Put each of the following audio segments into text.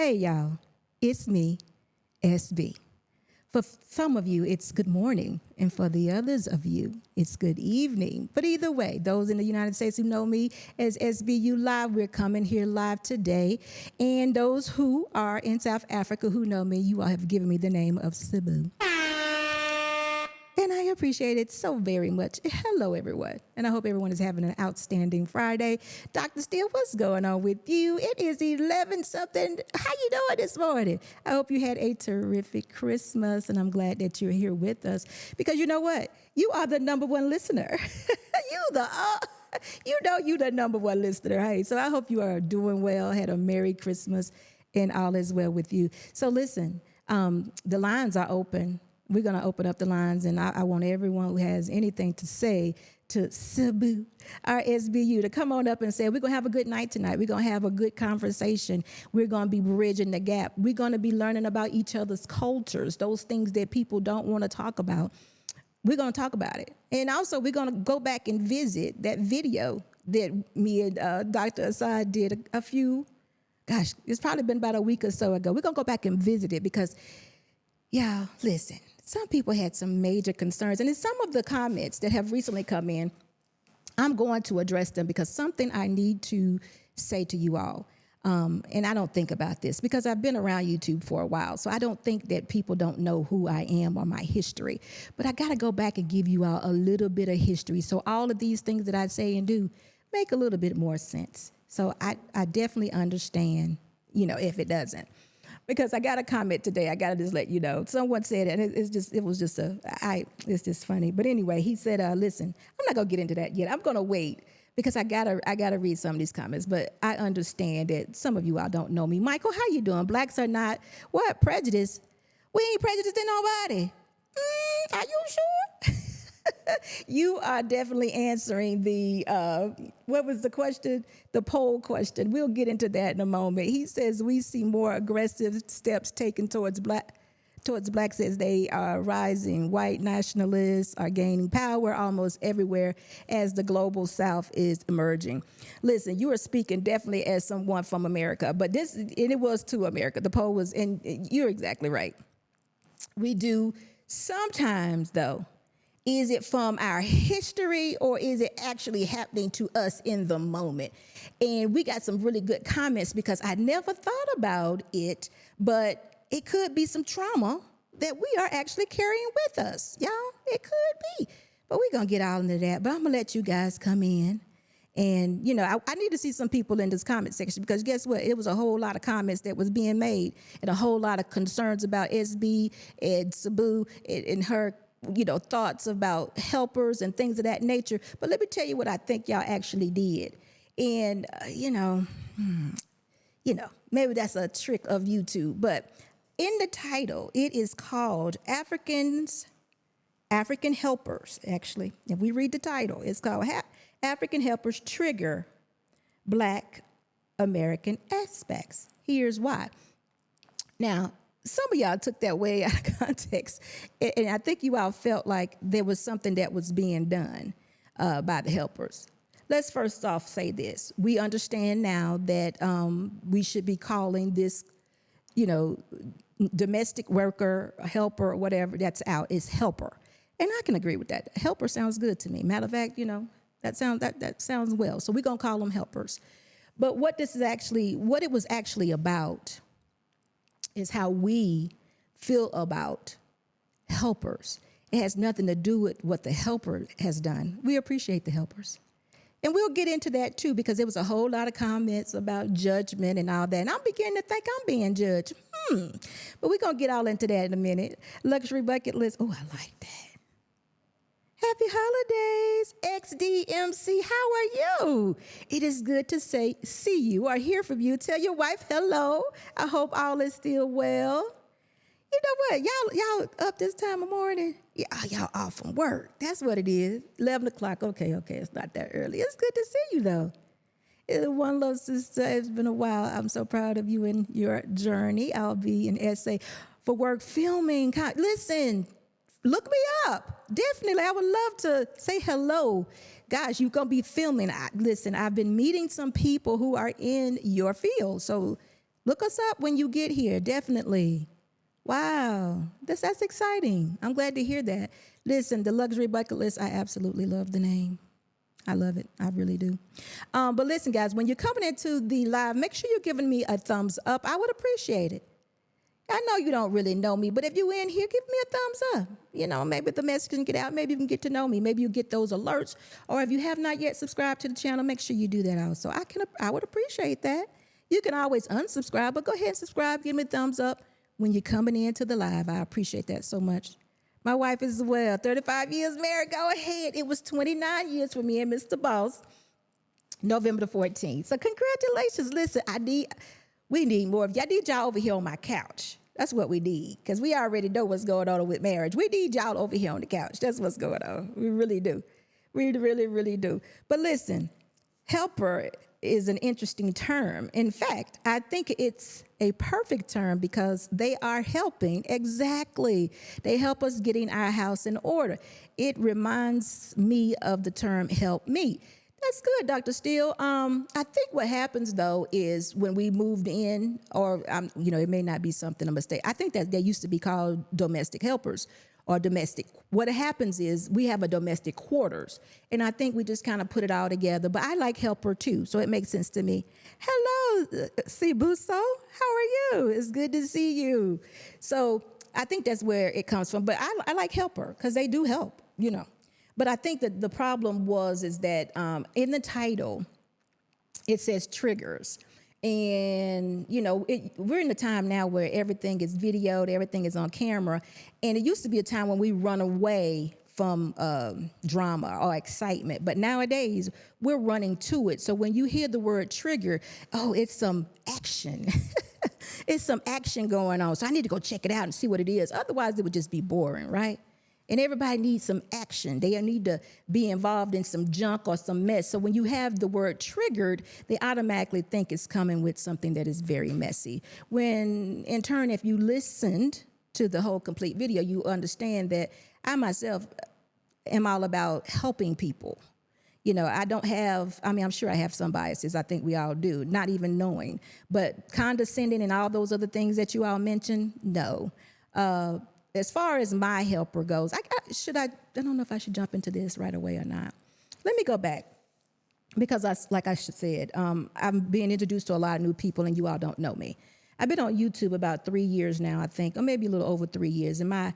Hey, y'all, it's me, SB. For some of you, it's good morning, and for the others of you, it's good evening. But either way, those in the United States who know me as SBU Live, we're coming here live today. And those who are in South Africa who know me, you all have given me the name of Cebu. And I appreciate it so very much. Hello, everyone. And I hope everyone is having an outstanding Friday. Dr. Steele, what's going on with you? It is 11-something. How you doing this morning? I hope you had a terrific Christmas, and I'm glad that you're here with us. Because you know what? You are the number one listener. You're the number one listener. Hey, so I hope you are doing well, had a Merry Christmas, and all is well with you. So listen, the lines are open. We're going to open up the lines, and I want everyone who has anything to say to Cebu, our SBU, to come on up and say, we're going to have a good night tonight. We're going to have a good conversation. We're going to be bridging the gap. We're going to be learning about each other's cultures, those things that people don't want to talk about. We're going to talk about it. And also, we're going to go back and visit that video that me and Dr. Assad did it's probably been about a week or so ago. We're going to go back and visit it because, yeah, listen. Some people had some major concerns, and in some of the comments that have recently come in, I'm going to address them because something I need to say to you all, and I don't think about this because I've been around YouTube for a while, so I don't think that people don't know who I am or my history, but I got to go back and give you all a little bit of history so all of these things that I say and do make a little bit more sense. So I definitely understand, if it doesn't. Because I got a comment today, I got to just let you know. Someone said, and it's just funny. But anyway, he said, listen, I'm not going to get into that yet. I'm going to wait because I got to read some of these comments. But I understand that some of you all don't know me. Michael, how you doing? Blacks are not, what, prejudiced? We ain't prejudiced in nobody. Are you sure? You are definitely answering the, what was the question? The poll question. We'll get into that in a moment. He says we see more aggressive steps taken towards blacks as they are rising. White nationalists are gaining power almost everywhere as the global South is emerging. Listen, you are speaking definitely as someone from America, but it was to America. The poll was, and you're exactly right. We do sometimes, though. Is it from our history or is it actually happening to us in the moment? And we got some really good comments because I never thought about it, but it could be some trauma that we are actually carrying with us. Y'all, it could be. But we're going to get all into that. But I'm going to let you guys come in. And, I need to see some people in this comment section because guess what? It was a whole lot of comments that was being made and a whole lot of concerns about SB and Cebu and her thoughts about helpers and things of that nature. But let me tell you what I think y'all actually did. And, maybe that's a trick of YouTube. But in the title, it is called African Helpers, actually. If we read the title, it's called African Helpers Trigger Black American Aspects. Here's why. Now, some of y'all took that way out of context, and I think you all felt like there was something that was being done by the helpers. Let's first off say this. We understand now that we should be calling this, domestic worker, helper, or whatever that's out is helper. And I can agree with that. Helper sounds good to me. Matter of fact, that sounds well. So we're going to call them helpers. But what it was actually about is how we feel about helpers. It has nothing to do with what the helper has done. We appreciate the helpers. And we'll get into that too, because there was a whole lot of comments about judgment and all that. And I'm beginning to think I'm being judged. But we're going to get all into that in a minute. Luxury bucket list. Oh, I like that. Happy holidays, XDMC. How are you? It is good to see you or hear from you. Tell your wife hello. I hope all is still well. You know what? Y'all up this time of morning? Yeah, y'all off from work. That's what it is. 11 o'clock. Okay. It's not that early. It's good to see you, though. One love sister. It's been a while. I'm so proud of you and your journey. I'll be in essay for work filming. Listen. Look me up. Definitely. I would love to say hello. Gosh, you're going to be filming. Listen, I've been meeting some people who are in your field. So Look us up when you get here, definitely. Wow, that's exciting. I'm glad to hear that. Listen, the Luxury Bucket List, I absolutely love the name. I love it. I really do. But listen, guys, when you're coming into the live, make sure you're giving me a thumbs up. I would appreciate it. I know you don't really know me, but if you're in here, give me a thumbs up. You know, maybe the message can get out. Maybe you can get to know me. Maybe you get those alerts. Or if you have not yet subscribed to the channel, make sure you do that also. I would appreciate that. You can always unsubscribe, but go ahead and subscribe. Give me a thumbs up when you're coming into the live. I appreciate that so much. My wife as well, 35 years married. Go ahead. It was 29 years for me and Mr. Boss, November the 14th. So congratulations. Listen, we need more of y'all. I need y'all over here on my couch. That's what we need, because we already know what's going on with marriage. We need y'all over here on the couch. That's what's going on. We really do. We really, really do. But listen, helper is an interesting term. In fact, I think it's a perfect term because they are helping. Exactly. They help us getting our house in order. It reminds me of the term help me. That's good, Dr. Steele. I think what happens, though, is when we moved in, or, it may not be something, a mistake. I think that they used to be called domestic helpers or domestic. What happens is we have a domestic quarters, and I think we just kind of put it all together. But I like helper, too, so it makes sense to me. Hello, Sibuso. How are you? It's good to see you. So I think that's where it comes from. But I like helper because they do help, But I think that the problem is that in the title, it says triggers. And, we're in a time now where everything is videoed, everything is on camera. And it used to be a time when we run away from drama or excitement. But nowadays, we're running to it. So when you hear the word trigger, it's some action. It's some action going on. So I need to go check it out and see what it is. Otherwise, it would just be boring, right? And everybody needs some action. They need to be involved in some junk or some mess. So when you have the word triggered, they automatically think it's coming with something that is very messy. When, in turn, if you listened to the whole complete video, you understand that I myself am all about helping people. I'm sure I have some biases. I think we all do, not even knowing. But condescending and all those other things that you all mentioned, no. As far as my helper goes, I don't know if I should jump into this right away or not. Let me go back because like I said, I'm being introduced to a lot of new people and you all don't know me. I've been on YouTube about 3 years now, I think, or maybe a little over 3 years. And my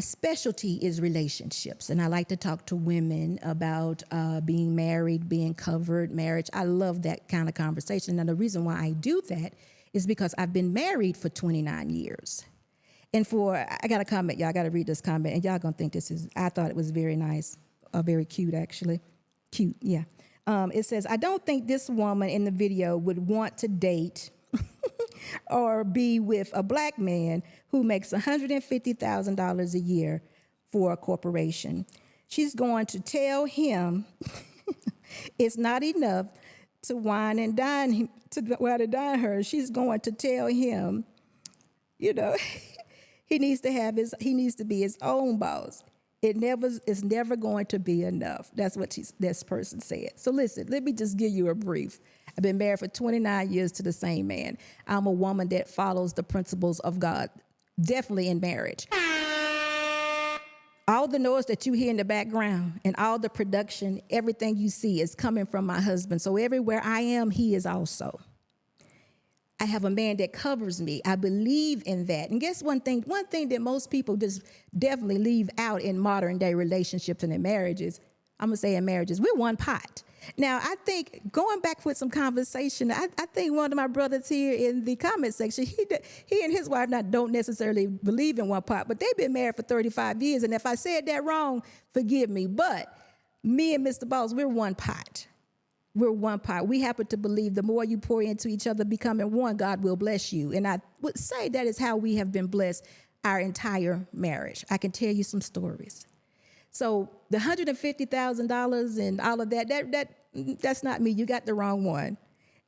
specialty is relationships. And I like to talk to women about being married, being covered, marriage. I love that kind of conversation. And the reason why I do that is because I've been married for 29 years. And I got a comment, y'all. I got to read this comment, and y'all gonna think I thought it was very nice, very cute, actually. Cute, yeah. It says, I don't think this woman in the video would want to date or be with a black man who makes $150,000 a year for a corporation. She's going to tell him it's not enough to wine and dine her. She's going to tell him, he needs to be his own boss. It's never going to be enough. That's what this person said. So listen, let me just give you a brief. I've been married for 29 years to the same man. I'm a woman that follows the principles of God, definitely in marriage. All the noise that you hear in the background and all the production, everything you see is coming from my husband. So everywhere I am, he is also. I have a man that covers me. I believe in that. And guess one thing that most people just definitely leave out in modern day relationships and in marriages, we're one pot. Now, I think going back with some conversation, I think one of my brothers here in the comment section, he and his wife don't necessarily believe in one pot, but they've been married for 35 years. And if I said that wrong, forgive me. But me and Mr. Boss, we're one pot. We're one pot. We happen to believe the more you pour into each other, becoming one, God will bless you. And I would say that is how we have been blessed our entire marriage. I can tell you some stories. So the $150,000 and all of that's not me. You got the wrong one.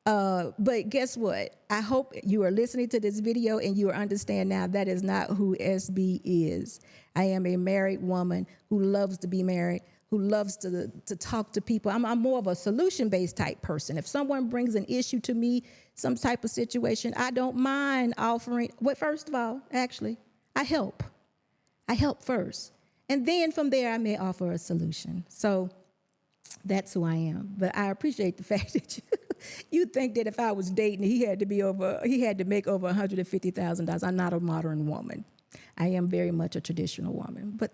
But guess what? I hope you are listening to this video and you understand now that is not who SB is. I am a married woman who loves to be married, who loves to talk to people. I'm more of a solution-based type person. If someone brings an issue to me, some type of situation, I don't mind offering. Well, first of all, actually, I help. I help first. And then from there, I may offer a solution. So that's who I am. But I appreciate the fact that you think that if I was dating, he had to make over $150,000. I'm not a modern woman. I am very much a traditional woman. But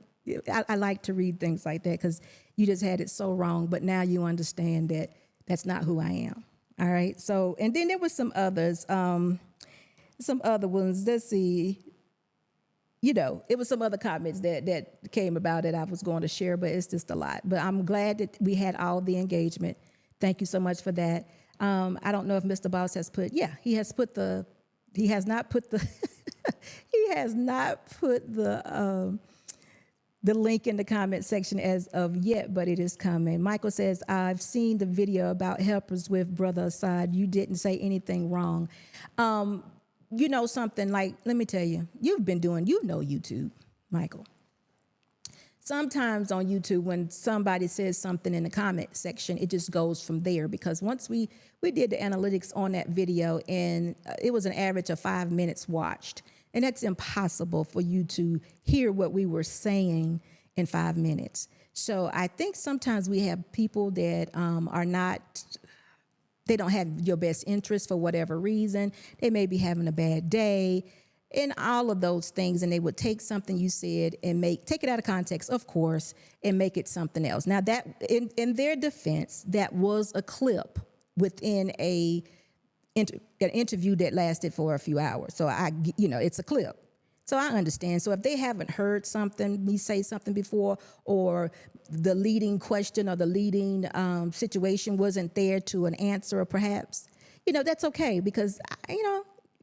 I like to read things like that because you just had it so wrong. But now you understand that that's not who I am. All right. So, and then there were some others, some other ones. Let's see. You know, it was some other comments that came about that I was going to share, but it's just a lot. But I'm glad that we had all the engagement. Thank you so much for that. I don't know if Mr. Boss has put, he has not put the link in the comment section as of yet, but it is coming. Michael says, I've seen the video about helpers with Brother Assad. You didn't say anything wrong. You know something, like, let me tell you, you know YouTube, Michael. Sometimes on YouTube, when somebody says something in the comment section, it just goes from there, because once we did the analytics on that video, and it was an average of 5 minutes watched. And that's impossible for you to hear what we were saying in 5 minutes. So I think sometimes we have people that they don't have your best interest for whatever reason. They may be having a bad day and all of those things. And they would take something you said and take it out of context, of course, and make it something else. Now that in their defense, that was a clip within an interview that lasted for a few hours. So it's a clip. So I understand. So if they haven't heard me say something before, or the leading question or the leading situation wasn't there to an answer, or perhaps, that's okay, because,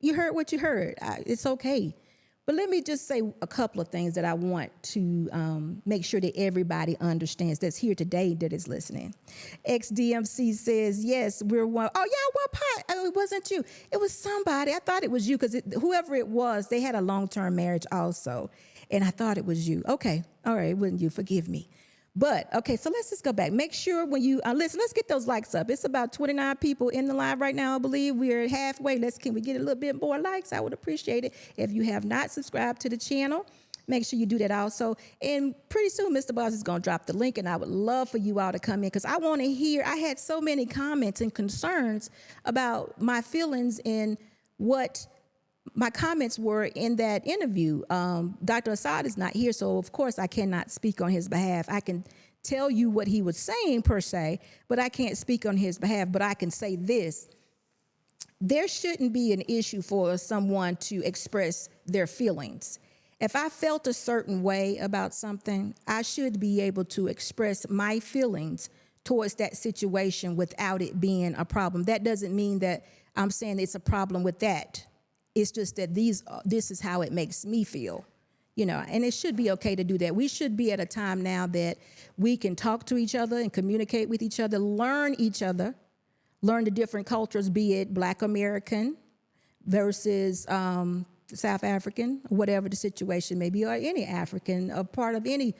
you heard what you heard. It's okay. But let me just say a couple of things that I want to make sure that everybody understands that's here today that is listening. XDMC says, yes, we're one. Oh, yeah, one pot. Oh, it wasn't you. It was somebody. I thought it was you, because whoever it was, they had a long-term marriage also. And I thought it was you. Okay. All right. It wasn't you. Forgive me. But, okay, so let's just go back. Make sure when you listen, let's get those likes up. It's about 29 people in the live right now, I believe. We're halfway. Can we get a little bit more likes? I would appreciate it. If you have not subscribed to the channel, make sure you do that also. And pretty soon, Mr. Boss is going to drop the link, and I would love for you all to come in, because I want to hear. I had so many comments and concerns about my feelings and what my comments were in that interview. Dr. Assad is not here, so of course I cannot speak on his behalf. I can tell you what he was saying per se, but I can't speak on his behalf. But I can say this: there shouldn't be an issue for someone to express their feelings. If I felt a certain way about something, I should be able to express my feelings towards that situation without it being a problem. That doesn't mean that I'm saying it's a problem with that. It's just that this is how it makes me feel, and it should be okay to do that. We should be at a time now that we can talk to each other and communicate with each other, learn each other, learn the different cultures, be it Black American versus South African, whatever the situation may be, or any African, a part of any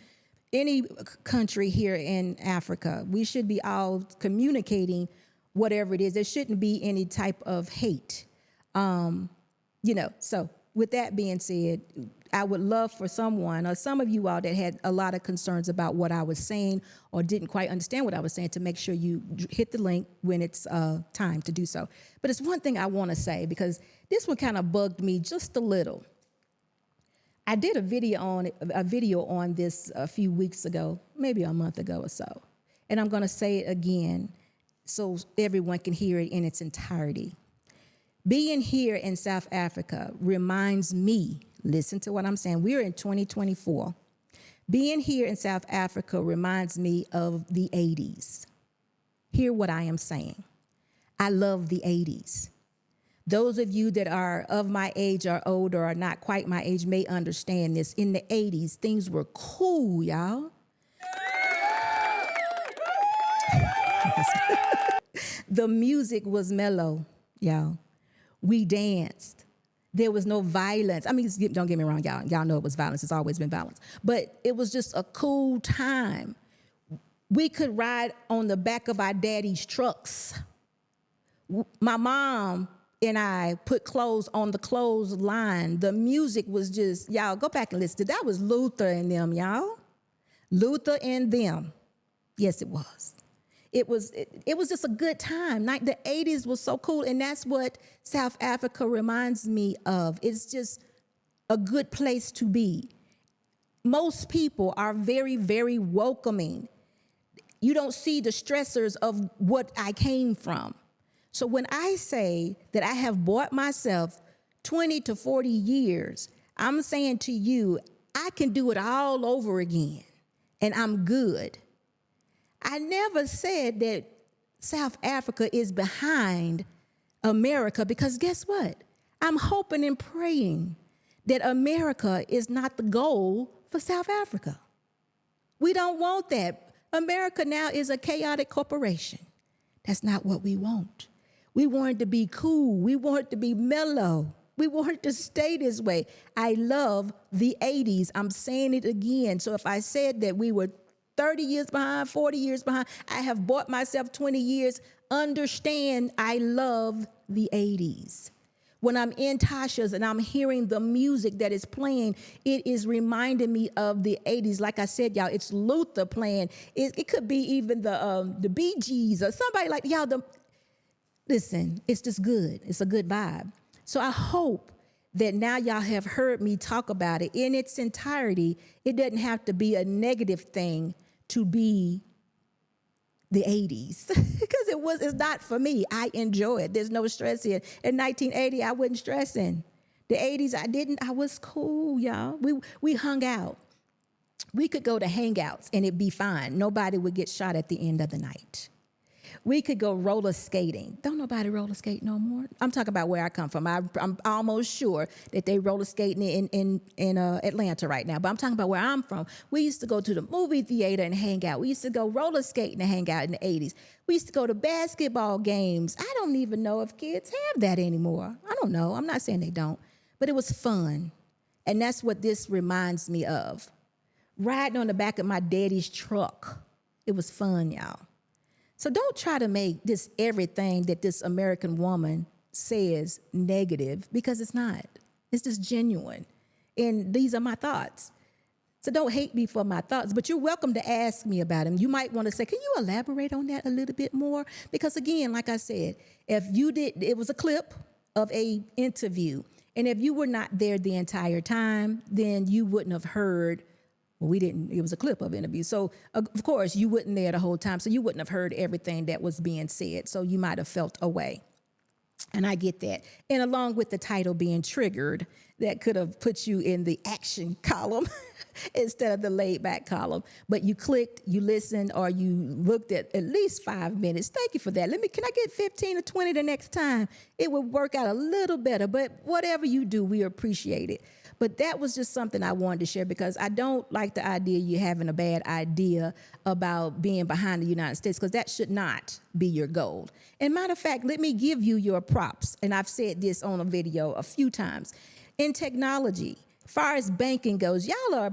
country here in Africa. We should be all communicating whatever it is. There shouldn't be any type of hate. So with that being said, I would love for someone, or some of you all that had a lot of concerns about what I was saying or didn't quite understand what I was saying, to make sure you hit the link when it's time to do so. But it's one thing I want to say, because this one kind of bugged me just a little. I did a video on this a few weeks ago, maybe a month ago or so. And I'm going to say it again so everyone can hear it in its entirety. Being here in South Africa reminds me, listen to what I'm saying, we're in 2024. Being here in South Africa reminds me of the 80s. Hear what I am saying. I love the 80s. Those of you that are of my age or older, or not quite my age, may understand this. In the 80s, things were cool, y'all. The music was mellow, y'all. We danced. There was no violence. I mean, don't get me wrong, y'all. Y'all know it was violence. It's always been violence. But it was just a cool time. We could ride on the back of our daddy's trucks. My mom and I put clothes on the clothesline. The music was just, y'all, go back and listen to that. That was Luther and them, y'all. Luther and them. Yes, it was. It was just a good time. Like the 80s was so cool, and that's what South Africa reminds me of. It's just a good place to be. Most people are very, very welcoming. You don't see the stressors of what I came from. So when I say that I have bought myself 20 to 40 years, I'm saying to you, I can do it all over again, and I'm good. I never said that South Africa is behind America, because guess what? I'm hoping and praying that America is not the goal for South Africa. We don't want that. America now is a chaotic corporation. That's not what we want. We want it to be cool. We want it to be mellow. We want it to stay this way. I love the 80s. I'm saying it again. So if I said that we were 30 years behind, 40 years behind, I have bought myself 20 years. Understand, I love the 80s. When I'm in Tasha's and I'm hearing the music that is playing, it is reminding me of the 80s. Like I said, y'all, it's Luther playing. It could be even the Bee Gees or somebody like, y'all, listen, it's just good. It's a good vibe. So I hope that now y'all have heard me talk about it in its entirety. It doesn't have to be a negative thing to be the 80s, because it's not for me. I enjoy it. There's no stress here. In 1980, I wasn't stressing. The 80s, I was cool, y'all. We hung out. We could go to hangouts and it'd be fine. Nobody would get shot at the end of the night. We could go roller skating. Don't nobody roller skate no more. I'm talking about where I come from. I'm almost sure that they roller skating in Atlanta right now. But I'm talking about where I'm from. We used to go to the movie theater and hang out. We used to go roller skating and hang out in the 80s. We used to go to basketball games. I don't even know if kids have that anymore. I don't know. I'm not saying they don't. But it was fun. And that's what this reminds me of. Riding on the back of my daddy's truck. It was fun, y'all. So don't try to make this everything that this American woman says negative, because it's not. It's just genuine. And these are my thoughts. So don't hate me for my thoughts, but you're welcome to ask me about them. You might want to say, can you elaborate on that a little bit more? Because again, like I said, if you did, it was a clip of a interview. And if you were not there the entire time, then you wouldn't have heard. Well, it was a clip of an interview. So, of course, you weren't there the whole time, so you wouldn't have heard everything that was being said. So you might have felt away. And I get that. And along with the title being triggered, that could have put you in the action column instead of the laid back column. But you clicked, you listened, or you looked at least 5 minutes. Thank you for that. Can I get 15 or 20 the next time? It would work out a little better. But whatever you do, we appreciate it. But that was just something I wanted to share, because I don't like the idea you having a bad idea about being behind the United States, because that should not be your goal. And matter of fact, let me give you your props. And I've said this on a video a few times. In technology, as far as banking goes, y'all are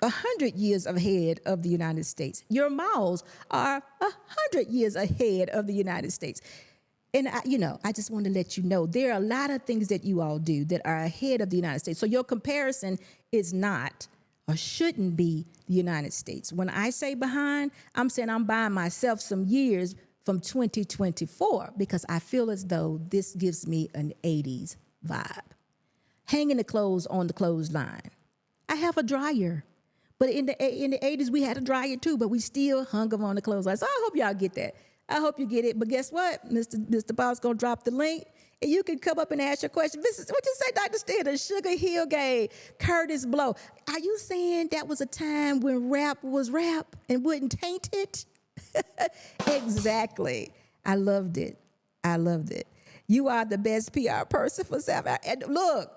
100 years ahead of the United States. Your malls are 100 years ahead of the United States. And, I just want to let you know, there are a lot of things that you all do that are ahead of the United States. So your comparison is not or shouldn't be the United States. When I say behind, I'm saying I'm buying myself some years from 2024, because I feel as though this gives me an 80s vibe. Hanging the clothes on the clothesline. I have a dryer. But in the 80s, we had a dryer too, but we still hung them on the clothesline. So I hope y'all get that. I hope you get it. But guess what? Mr. Bob's going to drop the link, and you can come up and ask your question. This is what you say, Dr. Steele, Sugar Hill Gang, Curtis Blow. Are you saying that was a time when rap was rap and wouldn't taint it? Exactly. I loved it. I loved it. You are the best PR person for South Africa. And look,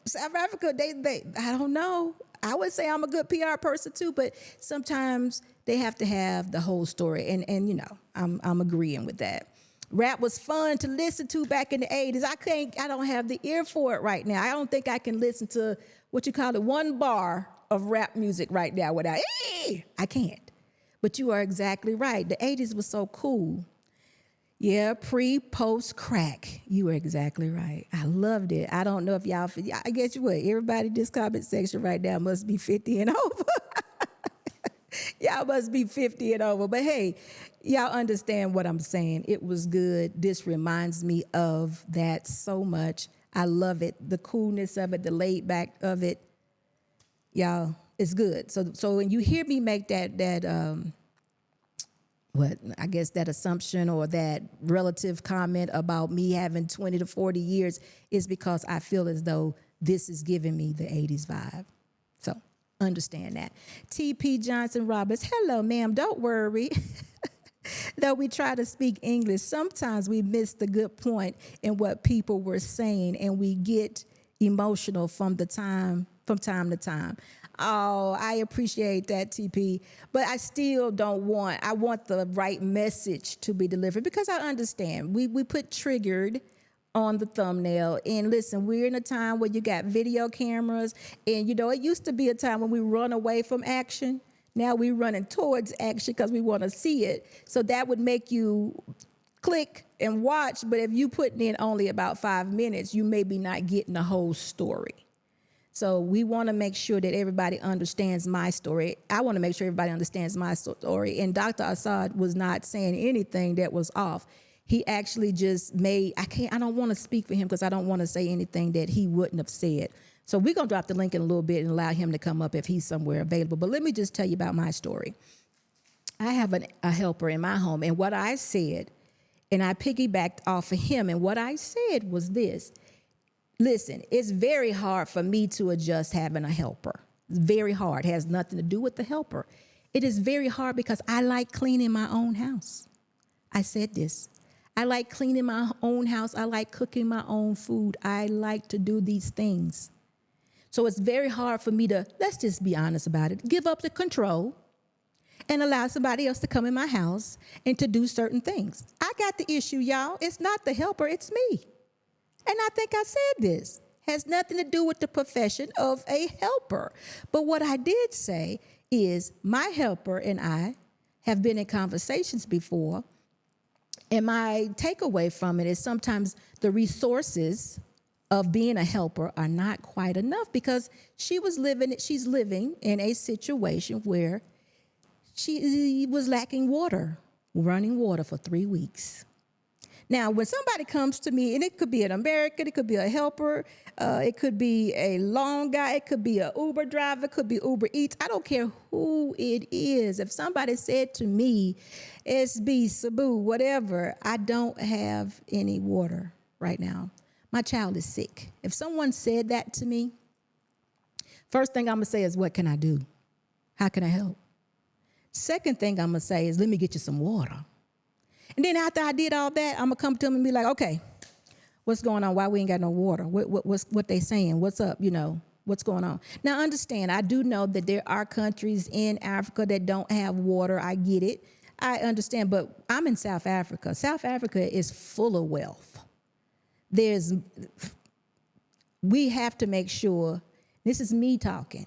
South Africa, they I don't know. I would say I'm a good PR person too, but sometimes they have to have the whole story. And I'm agreeing with that. Rap was fun to listen to back in the 80s. I don't have the ear for it right now. I don't think I can listen to one bar of rap music right now without, I can't. But you are exactly right. The 80s was so cool. Yeah, post crack. You were exactly right. I loved it. I don't know if y'all, I guess you would. Everybody in this comment section right now must be 50 and over. Y'all must be 50 and over. But hey, y'all understand what I'm saying. It was good. This reminds me of that so much. I love it. The coolness of it, the laid back of it. Y'all, it's good. So when you hear me make that that assumption or that relative comment about me having 20 to 40 years is because I feel as though this is giving me the 80s vibe. So understand that. T.P. Johnson Roberts, hello, ma'am. Don't worry. Though we try to speak English, sometimes we miss the good point in what people were saying, and we get emotional from time to time. Oh, I appreciate that, TP. But I still I want the right message to be delivered, because I understand. We put triggered on the thumbnail. And listen, we're in a time where you got video cameras. And, it used to be a time when we run away from action. Now we're running towards action because we want to see it. So that would make you click and watch. But if you putting in only about 5 minutes, you may be not getting the whole story. So we want to make sure that everybody understands my story. I want to make sure everybody understands my story. And Dr. Assad was not saying anything that was off. He actually just I don't want to speak for him because I don't want to say anything that he wouldn't have said. So we're going to drop the link in a little bit and allow him to come up if he's somewhere available. But let me just tell you about my story. I have a helper in my home, and what I said, and I piggybacked off of him, and what I said was this. Listen, it's very hard for me to adjust having a helper. It's very hard. It has nothing to do with the helper. It is very hard because I like cleaning my own house. I said this. I like cleaning my own house. I like cooking my own food. I like to do these things. So it's very hard for me to, let's just be honest about it, give up the control and allow somebody else to come in my house and to do certain things. I got the issue, y'all. It's not the helper, it's me. And I think I said this. Has nothing to do with the profession of a helper. But what I did say is my helper and I have been in conversations before. And my takeaway from it is sometimes the resources of being a helper are not quite enough, because she's living in a situation where she was lacking running water for 3 weeks. Now, when somebody comes to me, and it could be an American, it could be a helper, it could be a long guy, it could be an Uber driver, it could be Uber Eats. I don't care who it is. If somebody said to me, SB, Sabu, whatever, I don't have any water right now. My child is sick. If someone said that to me, first thing I'm going to say is, what can I do? How can I help? Second thing I'm going to say is, let me get you some water. And then after I did all that, I'm going to come to them and be like, okay, what's going on? Why we ain't got no water? What they saying? What's up? What's going on? Now, understand, I do know that there are countries in Africa that don't have water. I get it. I understand, but I'm in South Africa. South Africa is full of wealth. We have to make sure, this is me talking,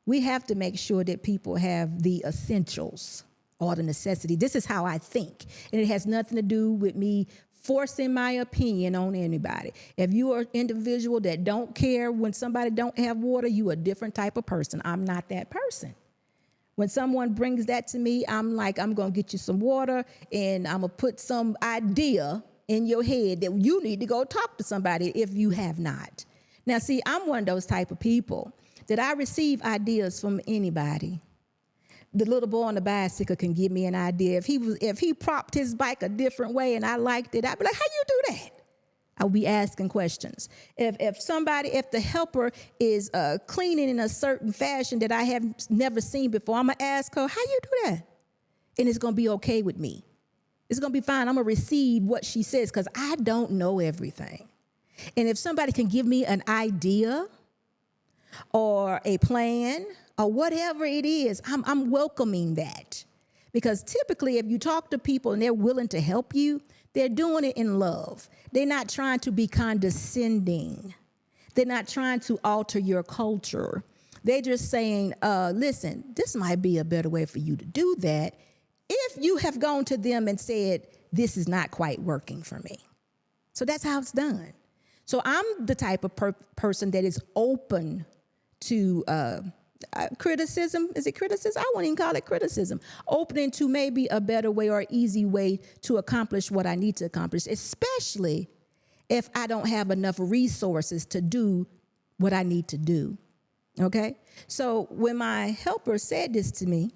we have to make sure that people have the essentials or the necessity. This is how I think. And it has nothing to do with me forcing my opinion on anybody. If you are an individual that don't care when somebody don't have water, you a different type of person. I'm not that person. When someone brings that to me, I'm like, I'm going to get you some water, and I'm going to put some idea in your head that you need to go talk to somebody if you have not. Now, see, I'm one of those type of people that I receive ideas from anybody. The little boy on the bicycle can give me an idea. If he propped his bike a different way and I liked it, I'd be like, how you do that? I'll be asking questions. If the helper is cleaning in a certain fashion that I have never seen before, I'm going to ask her, how you do that? And it's going to be okay with me. It's going to be fine. I'm going to receive what she says because I don't know everything. And if somebody can give me an idea or a plan or whatever it is, I'm welcoming that. Because typically if you talk to people and they're willing to help you, they're doing it in love. They're not trying to be condescending. They're not trying to alter your culture. They're just saying, listen, this might be a better way for you to do that. if you have gone to them and said, this is not quite working for me. So that's how it's done. So I'm the type of person that is open to criticism. Is it criticism? I wouldn't even call it criticism. Opening to maybe a better way or easy way to accomplish what I need to accomplish, especially if I don't have enough resources to do what I need to do. Okay? So when my helper said this to me,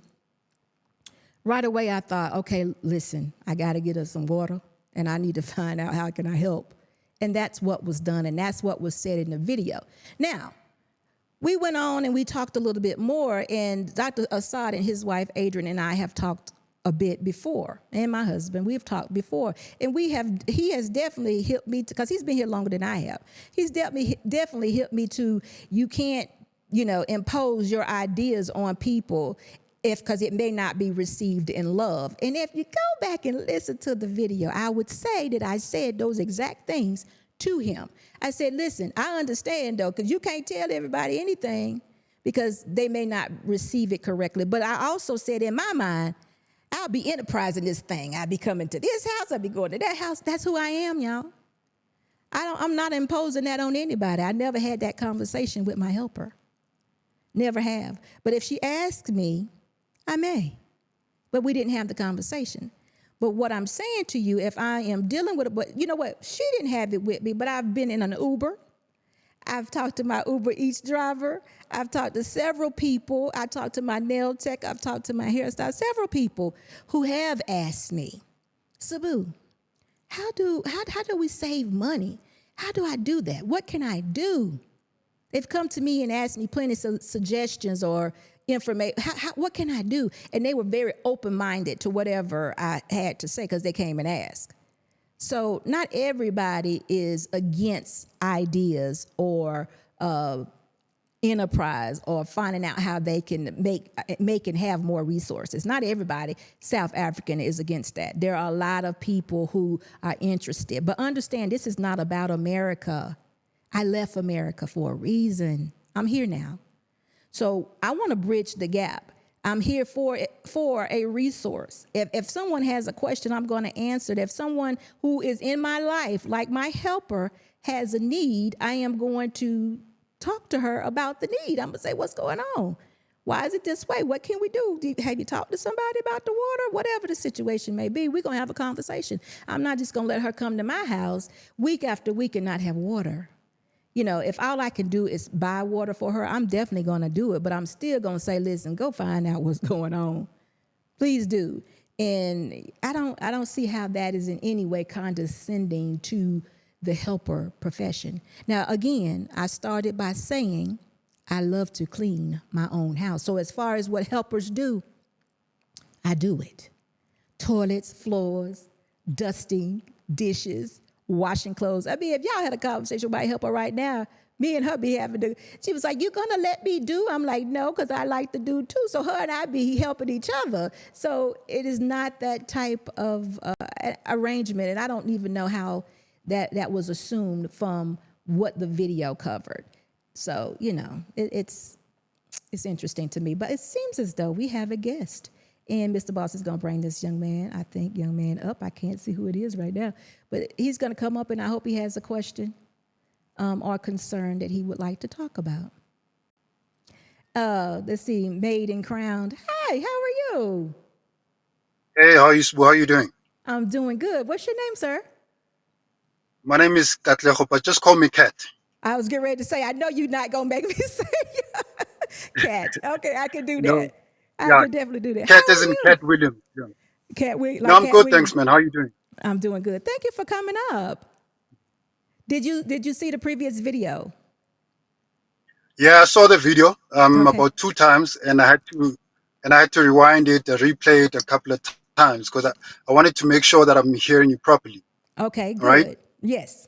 right away I thought, okay, listen, I got to get her some water and I need to find out how can I help. And that's what was done, and that's what was said in the video. Now, we went on and we talked a little bit more, and Dr. Assad and his wife, Adrian, and I have talked a bit before, and my husband, we've talked before, and he has definitely helped me, because he's been here longer than I have. He's definitely helped me to, you can't, impose your ideas on people because it may not be received in love. And if you go back and listen to the video, I would say that I said those exact things to him. I said, listen, I understand, though, because you can't tell everybody anything because they may not receive it correctly. But I also said in my mind, I'll be enterprising this thing. I'll be coming to this house. I'll be going to that house. That's who I am, y'all. I'm not imposing that on anybody. I never had that conversation with my helper. Never have. But if she asked me, I may. But we didn't have the conversation. But what I'm saying to you, if I am dealing with it, but you know what? She didn't have it with me, but I've been in an Uber. I've talked to my Uber Eats driver. I've talked to several people. I talked to my nail tech. I've talked to my hairstylist. Several people who have asked me, Sabu, how do we save money? How do I do that? What can I do? They've come to me and asked me plenty of suggestions or information. What can I do? And they were very open-minded to whatever I had to say because they came and asked. So not everybody is against ideas or enterprise or finding out how they can make and have more resources. Not everybody, South African, is against that. There are a lot of people who are interested. But understand, this is not about America. I left America for a reason. I'm here now. So I want to bridge the gap. I'm here for a resource. If someone has a question, I'm going to answer it. If someone who is in my life, like my helper, has a need, I am going to talk to her about the need. I'm going to say, what's going on? Why is it this way? What can we do? Have you talked to somebody about the water? Whatever the situation may be, we're going to have a conversation. I'm not just going to let her come to my house week after week and not have water. If all I can do is buy water for her, I'm definitely going to do it. But I'm still going to say, listen, go find out what's going on. Please do. And I don't see how that is in any way condescending to the helper profession. Now, again, I started by saying I love to clean my own house. So as far as what helpers do, I do it. Toilets, floors, dusting, dishes, washing clothes. I mean, if y'all had a conversation with my helper right now, me and her be having to, she was like, you gonna let me do? I'm like, no, because I like to do too. So her and I be helping each other. So it is not that type of arrangement. And I don't even know how that was assumed from what the video covered. So, it's interesting to me. But it seems as though we have a guest. And Mr. Boss is going to bring this young man up. I can't see who it is right now. But he's going to come up, and I hope he has a question or concern that he would like to talk about. Let's see, Maid and Crowned. Hi, how are you? Hey, how are you doing? I'm doing good. What's your name, sir? My name is Katlego, but just call me Kat. I was getting ready to say, I know you're not going to make me say Kat. Okay, I can do No, that. I yeah, can definitely do that. How Kat are isn't you? Cat Williams. Yeah. No, Like I'm Cat good, Williams. thanks, man. How are you doing? I'm doing good. Thank you for coming up. Did you see the previous video? Yeah, I saw the video Okay. about 2 times, and I had to rewind it, replay it a couple of times because I wanted to make sure that I'm hearing you properly. Okay, All right? good. Yes.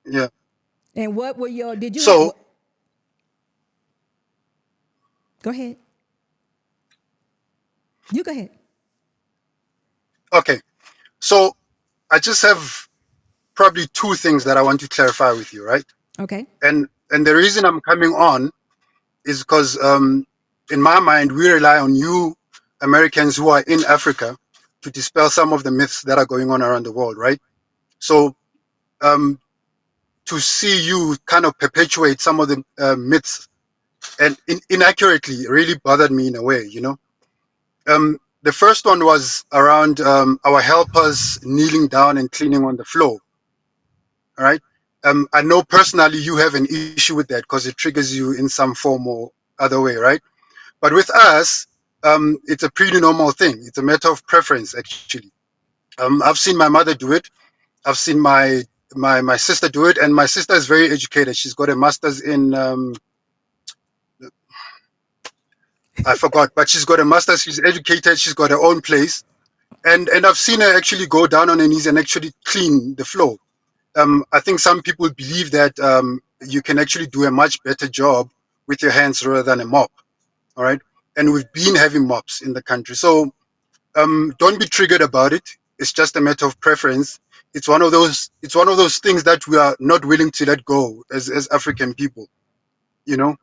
Yeah. And what were did you have, So, go ahead. You go ahead. okay. So I just have probably 2 things that I want to clarify with you, right? Okay. And the reason I'm coming on is because in my mind, we rely on you Americans who are in Africa to dispel some of the myths that are going on around the world, right? So um, to see you kind of perpetuate some of the myths and inaccurately really bothered me in a way, you know. The first one was around our helpers kneeling down and cleaning on the floor. All right. I know personally you have an issue with that because it triggers you in some form or other way, right? But with us, it's a pretty normal thing. It's a matter of preference, actually. I've seen my mother do it. I've seen my sister do it, and my sister is very educated. She's got a master's in I forgot, but she's got a master's. She's educated. She's got her own place, and I've seen her actually go down on her knees and actually clean the floor. I think some people believe that you can actually do a much better job with your hands rather than a mop. All right, and we've been having mops in the country, so don't be triggered about it. It's just a matter of preference. It's one of those. It's one of those things that we are not willing to let go as African people. You know.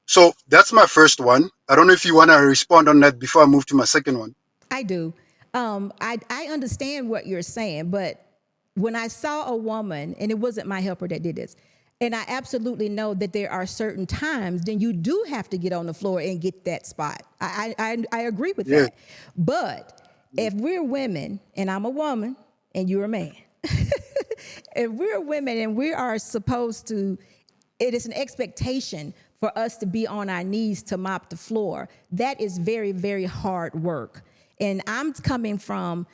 So that's my first one. I don't know if you want to respond on that before I move to my second one. I do. I understand what you're saying, but when I saw a woman, and it wasn't my helper that did this, and I absolutely know that there are certain times then you do have to get on the floor and get that spot. I agree with Yeah. that. But if we're women, and I'm a woman, and you're a man, if we're women and we are supposed to, it is an expectation for us to be on our knees to mop the floor. That is very, very hard work. And I'm coming from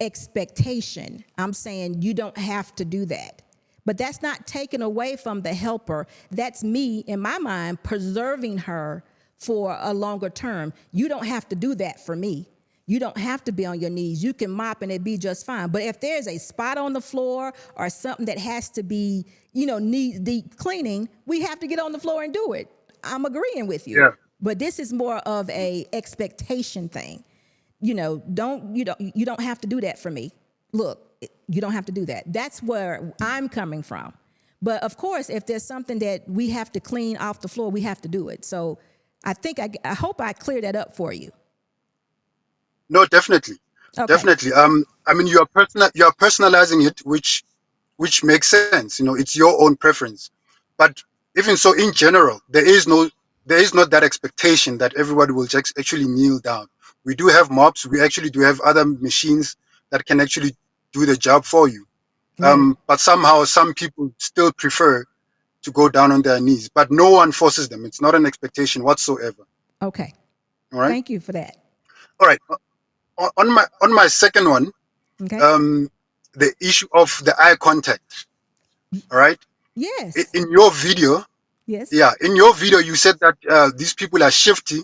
expectation. I'm saying you don't have to do that. But that's not taken away from the helper. That's me, in my mind, preserving her for a longer term. You don't have to do that for me. You don't have to be on your knees. You can mop and it be just fine. But if there's a spot on the floor or something that has to be, knee deep cleaning, we have to get on the floor and do it. I'm agreeing with you. Yeah. But this is more of a expectation thing. You don't have to do that for me. Look, you don't have to do that. That's where I'm coming from. But of course, if there's something that we have to clean off the floor, we have to do it. So I hope I cleared that up for you. No, definitely, Okay. definitely. I mean, you are personalizing it, which makes sense. You know, it's your own preference. But even so, in general, there is not that expectation that everybody will just actually kneel down. We do have mops. We actually do have other machines that can actually do the job for you. Right. But somehow, some people still prefer to go down on their knees. But no one forces them. It's not an expectation whatsoever. Okay. All right. Thank you for that. All right. On my second one, Okay. um, the issue of the eye contact. All right. Yes. In your video, Yes. yeah, in your video, you said that these people are shifty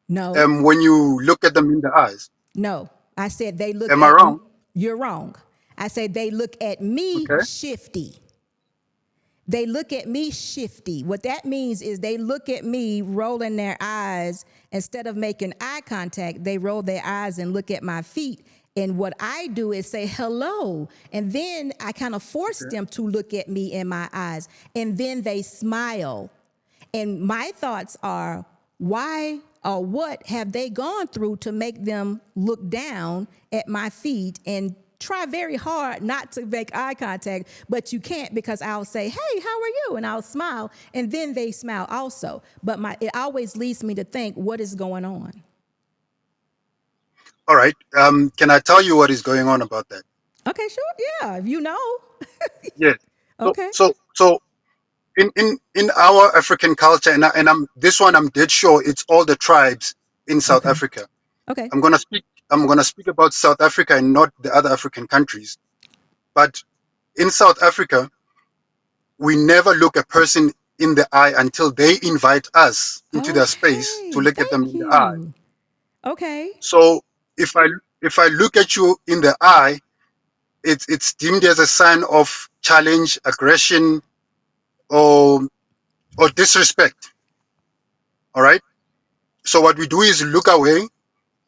No. when you look at them in the eyes. No. I said they look Am I at, wrong? you're wrong. I said they look at me Okay. shifty. They look at me shifty. What that means is they look at me rolling their eyes. Instead of making eye contact, they roll their eyes and look at my feet. And what I do is say hello. And then I kind of force Okay. them to look at me in my eyes. And then they smile. And my thoughts are, why or what have they gone through to make them look down at my feet and try very hard not to make eye contact, but you can't because I'll say, hey, how are you? And I'll smile, and then they smile also. But it always leads me to think, what is going on? All right. Can I tell you what is going on about that? Okay, sure. Yeah, if you know. Yes. So, Okay. so, so in our African culture, and I'm this one, I'm dead sure it's all the tribes in South Okay. Africa. Okay. I'm gonna speak about South Africa and not the other African countries. But in South Africa, we never look a person in the eye until they invite us into their space to Okay. look at them Thank in the eye. you. Okay. So if I look at you in the eye, it's deemed as a sign of challenge, aggression, or disrespect. All right. So what we do is look away,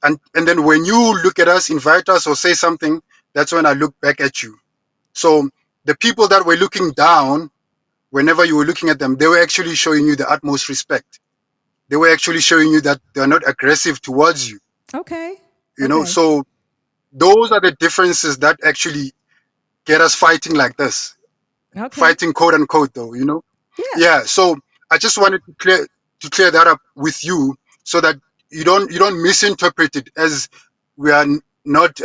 and then when you look at us, invite us, or say something, that's when I look back at you. So the people that were looking down, whenever you were looking at them, they were actually showing you the utmost respect. They were actually showing you that they're not aggressive towards you. Okay. Okay. So those are the differences that actually get us fighting like this, Okay. fighting quote unquote though. Yeah. Yeah, so I just wanted to clear that up with you so that you don't misinterpret it as we are not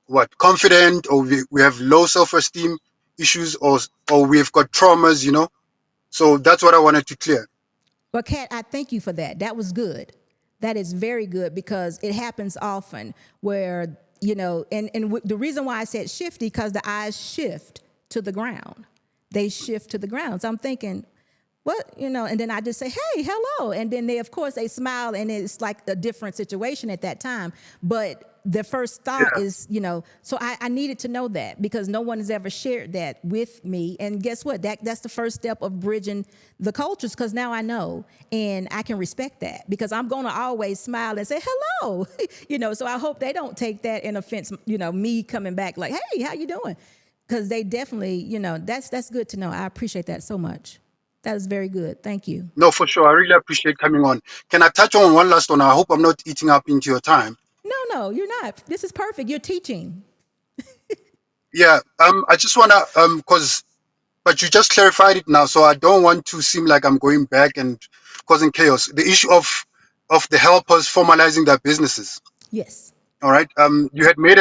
what confident, or we have low self-esteem issues, or we've got traumas. So that's what I wanted to clear. Well, Kat, I thank you for that. That was good. That is very good because it happens often where, the reason why I said shifty, because the eyes shift to the ground. They shift to the ground. So I'm thinking, what, and then I just say, hey, hello. And then of course, they smile and it's like a different situation at that time. But the first thought Yeah, is, so I needed to know that because no one has ever shared that with me. And guess what? That's the first step of bridging the cultures because now I know and I can respect that because I'm going to always smile and say hello, so I hope they don't take that in offense, me coming back like, hey, how you doing? Because they definitely, that's good to know. I appreciate that so much. That is very good. Thank you. no, for sure. I really appreciate coming on. Can I touch on one last one? I hope I'm not eating up into your time. No, no, you're not. This is perfect. You're teaching. Yeah, I just wanna cause but you just clarified it now, so I don't want to seem like I'm going back and causing chaos. The issue of the helpers formalizing their businesses. Yes. All right. You had made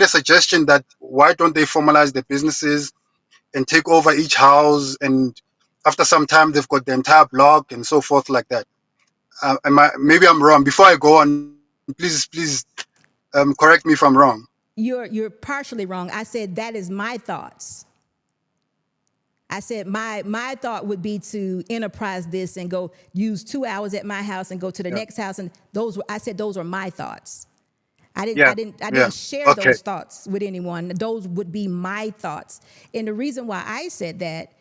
a suggestion that why don't they formalize their businesses and take over each house, and after some time they've got the entire block and so forth like that. Maybe I'm wrong. Before I go on, please correct me if I'm wrong. You're partially wrong. I said that is my thoughts. I said my thought would be to enterprise this and go use 2 hours at my house and go to the Yeah. next house and I said those are my thoughts. Yeah. I Yeah. didn't share Okay. those thoughts with anyone. Those would be my thoughts. And the reason why I said that,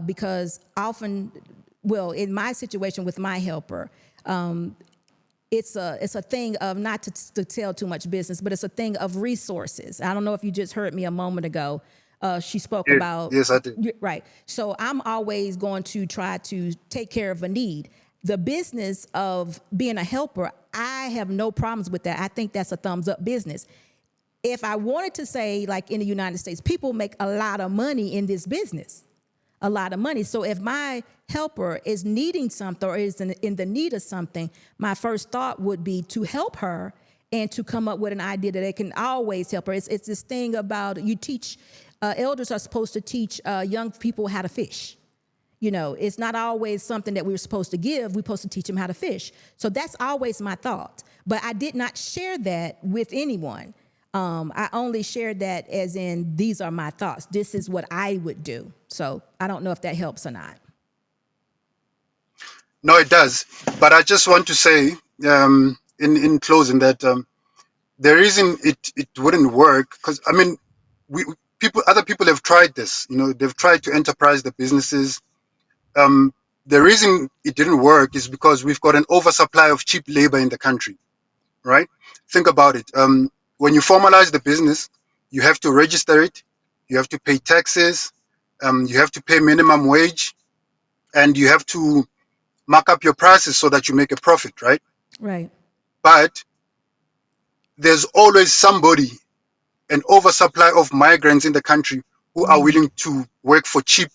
because often, well, in my situation with my helper, it's a thing of not to tell too much business, but it's a thing of resources. I don't know if you just heard me a moment ago. She spoke Yes. about Yes, I did. right. So I'm always going to try to take care of a need. The business of being a helper, I have no problems with that. I think that's a thumbs up business. If I wanted to say, like in the United States, people make a lot of money in this business, a lot of money. So if my helper is needing something or is in the need of something, my first thought would be to help her and to come up with an idea that they can always help her. It's this thing about you teach, elders are supposed to teach young people how to fish. It's not always something that we're supposed to give. We're supposed to teach them how to fish. So that's always my thought. But I did not share that with anyone. I only shared that as in, these are my thoughts. This is what I would do. So I don't know if that helps or not. No, it does. But I just want to say, in closing, that the reason it wouldn't work, because I mean, we other people have tried this. They've tried to enterprise the businesses. Um, the reason it didn't work is because we've got an oversupply of cheap labor in the country, right? Think about it. When you formalize the business, you have to register it, you have to pay taxes, you have to pay minimum wage, and you have to mark up your prices so that you make a profit, right? Right. But there's always somebody, an oversupply of migrants in the country who are willing to work for cheap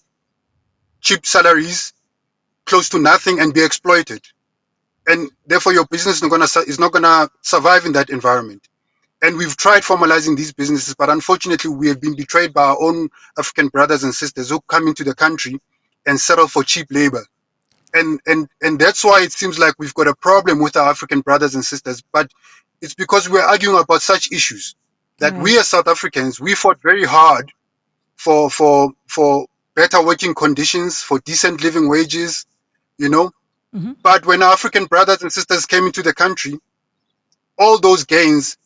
salaries, close to nothing, and be exploited. And therefore, your business is not gonna survive in that environment. And we've tried formalizing these businesses, but unfortunately, we have been betrayed by our own African brothers and sisters who come into the country and settle for cheap labor. And that's why it seems like we've got a problem with our African brothers and sisters. But it's because we're arguing about such issues that Right. we as South Africans, we fought very hard for better working conditions, for decent living wages, you know. But when our African brothers and sisters came into the country, all those gains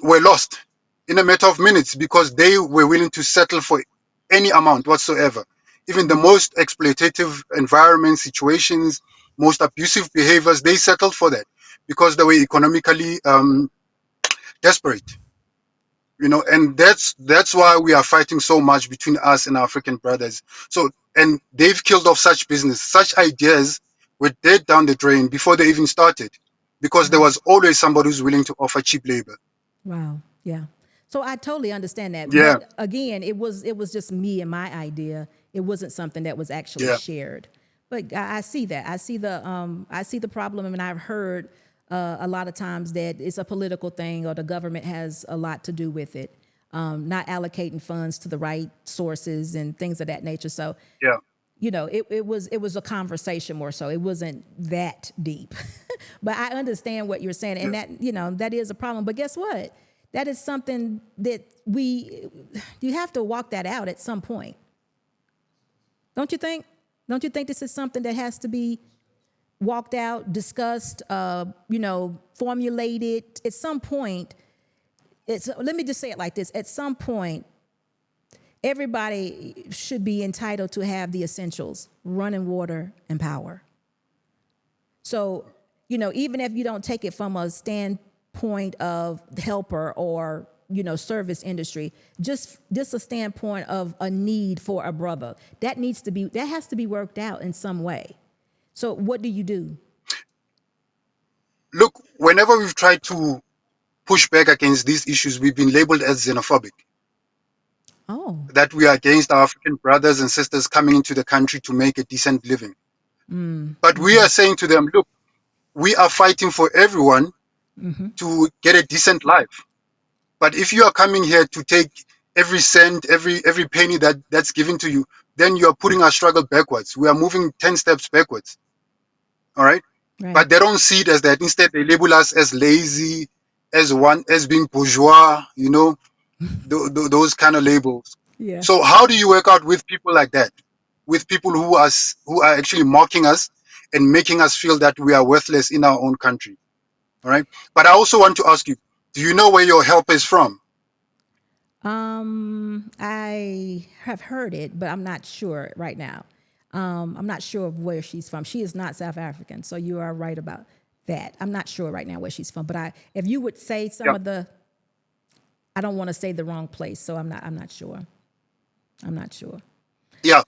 were lost in a matter of minutes because they were willing to settle for any amount whatsoever. Even the most exploitative environment situations, most abusive behaviors, they settled for that because they were economically desperate. And that's why we are fighting so much between us and our African brothers. So, and they've killed off such business, such ideas were dead down the drain before they even started. because there was always somebody who's willing to offer cheap labor. Wow. Yeah. So I totally understand that. Yeah, But again, it was just me and my idea. It wasn't something that was actually yeah, shared. But I see that. I see the problem, and I've heard a lot of times that it's a political thing or the government has a lot to do with it. Not allocating funds to the right sources and things of that nature. So, yeah. it was a conversation more so. It wasn't that deep. But I understand what you're saying, and that is a problem. But guess what? That is something that you have to walk that out at some point. Don't you think? Don't you think this is something that has to be walked out, discussed, formulated at some point? Let me just say it like this. At some point, everybody should be entitled to have the essentials: running water and power. So, even if you don't take it from a standpoint of helper or, service industry, just a standpoint of a need for a brother, that has to be worked out in some way. So what do you do? Look, whenever we've tried to push back against these issues, we've been labeled as xenophobic, Oh, that we are against our African brothers and sisters coming into the country to make a decent living. But we okay. are saying to them, look, we are fighting for everyone to get a decent life. But if you are coming here to take every cent, every penny that's given to you, then you are putting our struggle backwards. We are moving 10 steps backwards. All right. Right. But they don't see it as that. Instead, they label us as lazy, as being bourgeois, those kind of labels. Yeah. So how do you work out with people like that? With people who are actually mocking us and making us feel that we are worthless in our own country. All right. But I also want to ask you, do you know where your help is from? I have heard it, but I'm not sure right now. I'm not sure of where she's from. She is not South African, so you are right about that. I'm not sure right now where she's from, but if you would say some Yeah. of the, I don't want to say the wrong place, so I'm not sure. I'm not sure. Yeah.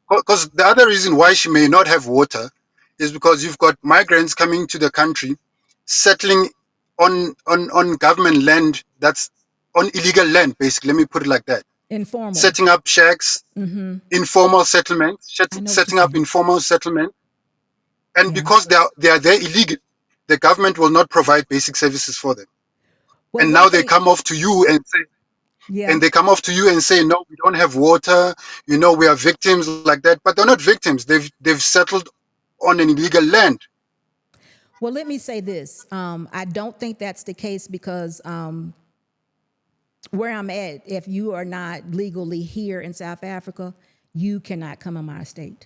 Because the other reason why she may not have water is because you've got migrants coming to the country, settling on government land that's on illegal land, basically. Let me put it like that. Informal. Setting up shacks, informal settlements, I know what you're setting up saying. informal settlement. And Yeah. because they are there illegal, the government will not provide basic services for them. Well, And one now they thing, come off to you yeah. and say, no, we don't have water, we are victims like that. But they're not victims. They've settled on an illegal land. Well, let me say this. I don't think that's the case because where I'm at, if you are not legally here in South Africa, you cannot come in my state.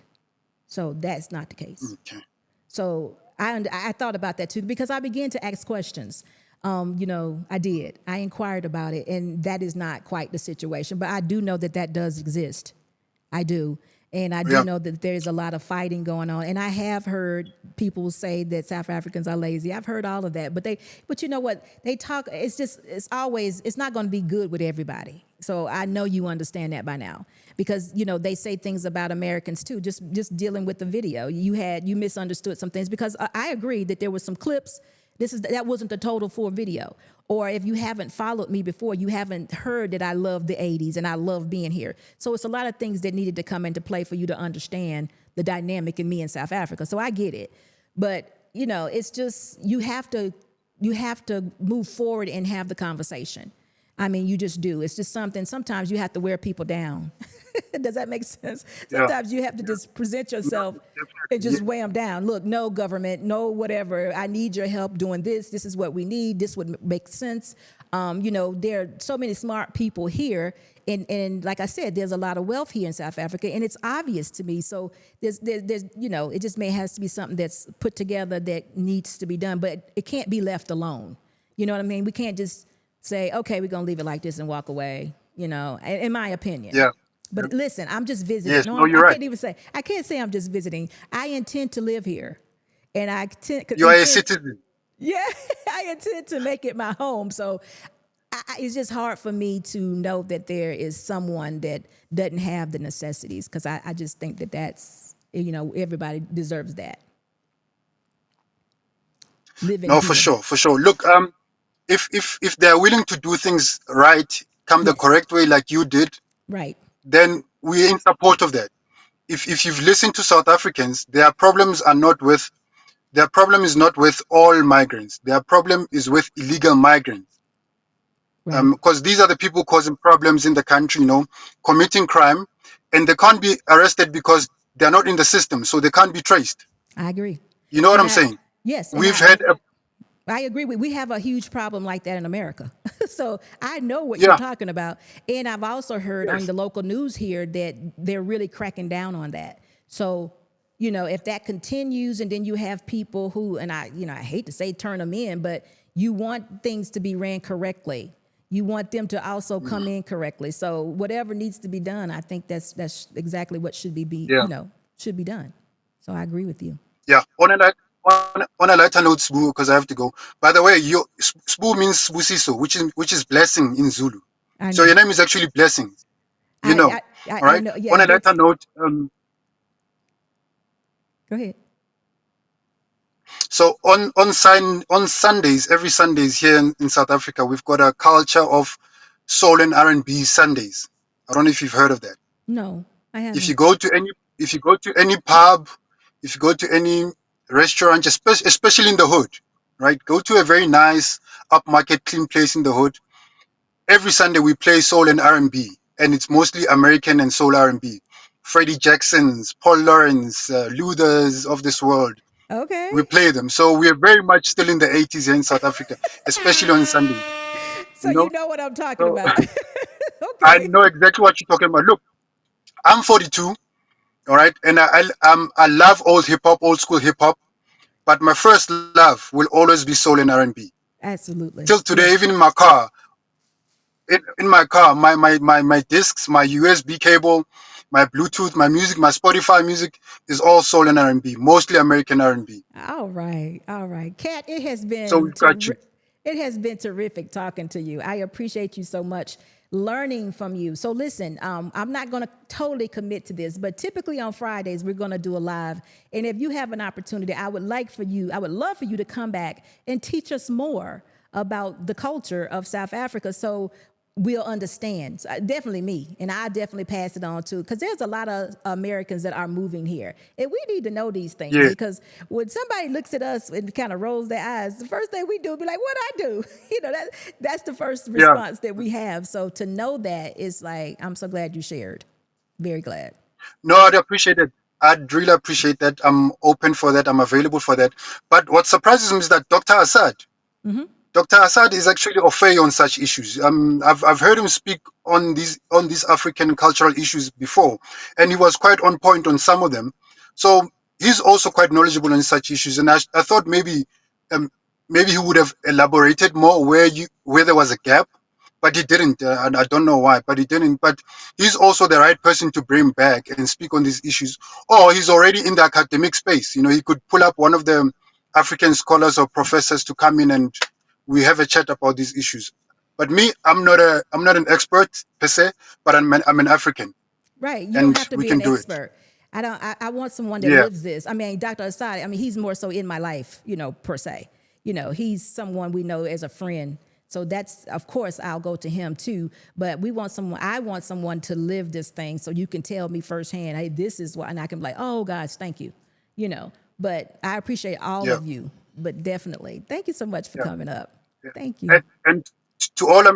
So that's not the case. Okay. So I thought about that too because I began to ask questions. I did. I inquired about it, and that is not quite the situation. But I do know that does exist. I do. And I do Yeah. know that there's a lot of fighting going on. And I have heard people say that South Africans are lazy. I've heard all of that. But you know what? They talk, it's not going to be good with everybody. So I know you understand that by now. Because, they say things about Americans too, just dealing with the video. You misunderstood some things because I agree that there were some clips. That wasn't the total full video. Or if you haven't followed me before, you haven't heard that I love the 80s and I love being here. So it's a lot of things that needed to come into play for you to understand the dynamic in me in South Africa. So I get it. But, it's just you have to move forward and have the conversation. I mean, you just do. It's just something, sometimes you have to wear people down. Does that make sense? Yeah. Sometimes you have to just present yourself and Definitely. just weigh them down. Look, no government, no whatever. I need your help doing this. This is what we need. This would make sense. There are so many smart people here. And like I said, there's a lot of wealth here in South Africa, and it's obvious to me. So there's it just has to be something that's put together that needs to be done, but it can't be left alone. You know what I mean? We can't just say, okay, we're going to leave it like this and walk away, in my opinion. Yeah. But listen, I'm just visiting. Yes. No, No, you're right. I can't say I'm just visiting. I intend to live here. And You are a citizen. yeah, I intend to make it my home. So it's just hard for me to know that there is someone that doesn't have the necessities because I just think that's, everybody deserves that. living No, for here. sure, for sure. Look, if they're willing to do things right, come the Yes, correct way, like you did, right. then we're in support of that. If you've listened to South Africans, their problems are not with their problem is not with all migrants. Their problem is with illegal migrants. Right. Because these are the people causing problems in the country, committing crime, and they can't be arrested because they're not in the system, so they can't be traced. I agree. You know what And I'm saying? yes, and We've had a I agree with, we have a huge problem like that in America. So I know what you're yeah, talking about. And I've also heard on yes, the local news here that they're really cracking down on that. So, if that continues and then you have people who, and I hate to say turn them in, but you want things to be ran correctly. You want them to also mm, come in correctly. So whatever needs to be done, I think that's exactly what yeah, should be done. So I agree with you. yeah. On a lighter note, Sbu, because I have to go. By the way, Sbu means Busiso, which is blessing in Zulu. I So know. your name is actually blessing. You I know, I, I, all I right. know. On Yeah, a lighter that's. note, Go ahead. so on Sundays, every Sundays here in South Africa, we've got a culture of soul and R&B Sundays. I don't know if you've heard of that. No, I If you haven't. go to any if you go to any pub, if you go to any restaurant, especially in the hood, right? Go to a very nice upmarket clean place in the hood. Every Sunday we play soul and R&B, and it's mostly American and soul R&B. Freddie Jackson's, Paul Lawrence, Luthers of this world. We Okay. play them. So we're very much still in the 80s here in South Africa, especially on Sundays, So you know? you know what I'm talking So about. I Okay. know exactly what you're talking about. Look, I'm 42, all right? And I love old hip hop, old school hip hop, but my first love will always be soul and R&B. Absolutely. Till today, Yes. even in my car, my discs, my USB cable, my Bluetooth, my music, my Spotify music is all soul and R&B, mostly American R&B. All right. All right. Kat, So we've got you. it has been terrific talking to you. I appreciate you so much learning from you. So listen, I'm not going to totally commit to this, but typically on Fridays we're going to do a live. And if you have an opportunity, I would love for you to come back and teach us more about the culture of South Africa. So we'll understand. So, definitely me, and I definitely pass it on too, because there's a lot of Americans that are moving here, and we need to know these things. Yeah, Because when somebody looks at us and kind of rolls their eyes, the first thing we do is be like, "What I do?" That's the first yeah. response that we have. So to know that is like, I'm so glad you shared. Very glad. No, I'd appreciate it. I'd really appreciate that. I'm open for that. I'm available for that. But what surprises me is that Dr. Assad is actually au fait on such issues. I've heard him speak on these African cultural issues before, and he was quite on point on some of them. So he's also quite knowledgeable on such issues. And I thought um, maybe he would have elaborated more where there was a gap, but he didn't. And I don't know why, but he didn't. But he's also the right person to bring back and speak on these issues. Or he's already in the academic space. He could pull up one of the African scholars or professors to come in and we have a chat about these issues. But me, I'm not an expert per se, but I'm an African, Right. You don't and have to we be can an do it. expert. I want someone that Yeah, lives this. I mean, Dr. Assad, I mean, he's more so in my life, per se. He's someone we know as a friend. So that's, of course, I'll go to him too. But I want someone to live this thing so you can tell me firsthand, hey, this is what, and I can be like, oh, gosh, thank you. But I appreciate all yeah, of you. But definitely, thank you so much for yeah, coming up. yeah. Thank you. And to all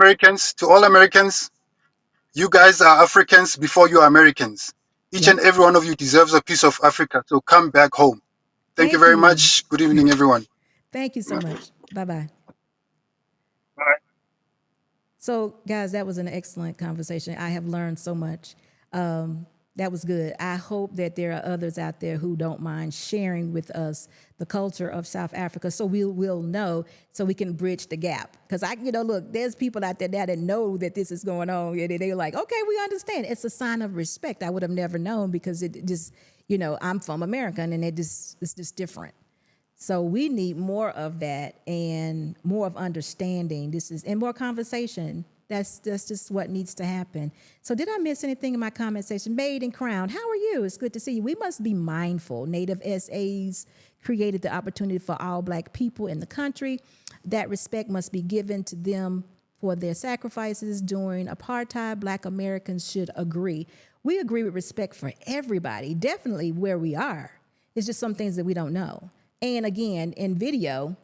Americans, you guys are Africans before you are Americans. Each Yep. and every one of you deserves a piece of Africa. So come back home. Thank you Thank very you. much. Good evening, everyone. Thank you so much. Bye bye. Bye. So, guys, that was an excellent conversation. I have learned so much. That was good. I hope that there are others out there who don't mind sharing with us the culture of South Africa, so we'll know, so we can bridge the gap. Because look, there's people out there now that know that this is going on, and they're like, okay, we understand. It's a sign of respect. I would have never known because it just, I'm from America, and it's just different. So we need more of that and more of understanding. And more conversation. That's just what needs to happen. So did I miss anything in my comment section? Made and Crown, how are you? It's good to see you. We must be mindful. Native SAs created the opportunity for all Black people in the country. That respect must be given to them for their sacrifices during apartheid. Black Americans should agree. We agree with respect for everybody, definitely where we are. It's just some things that we don't know. And again, in video,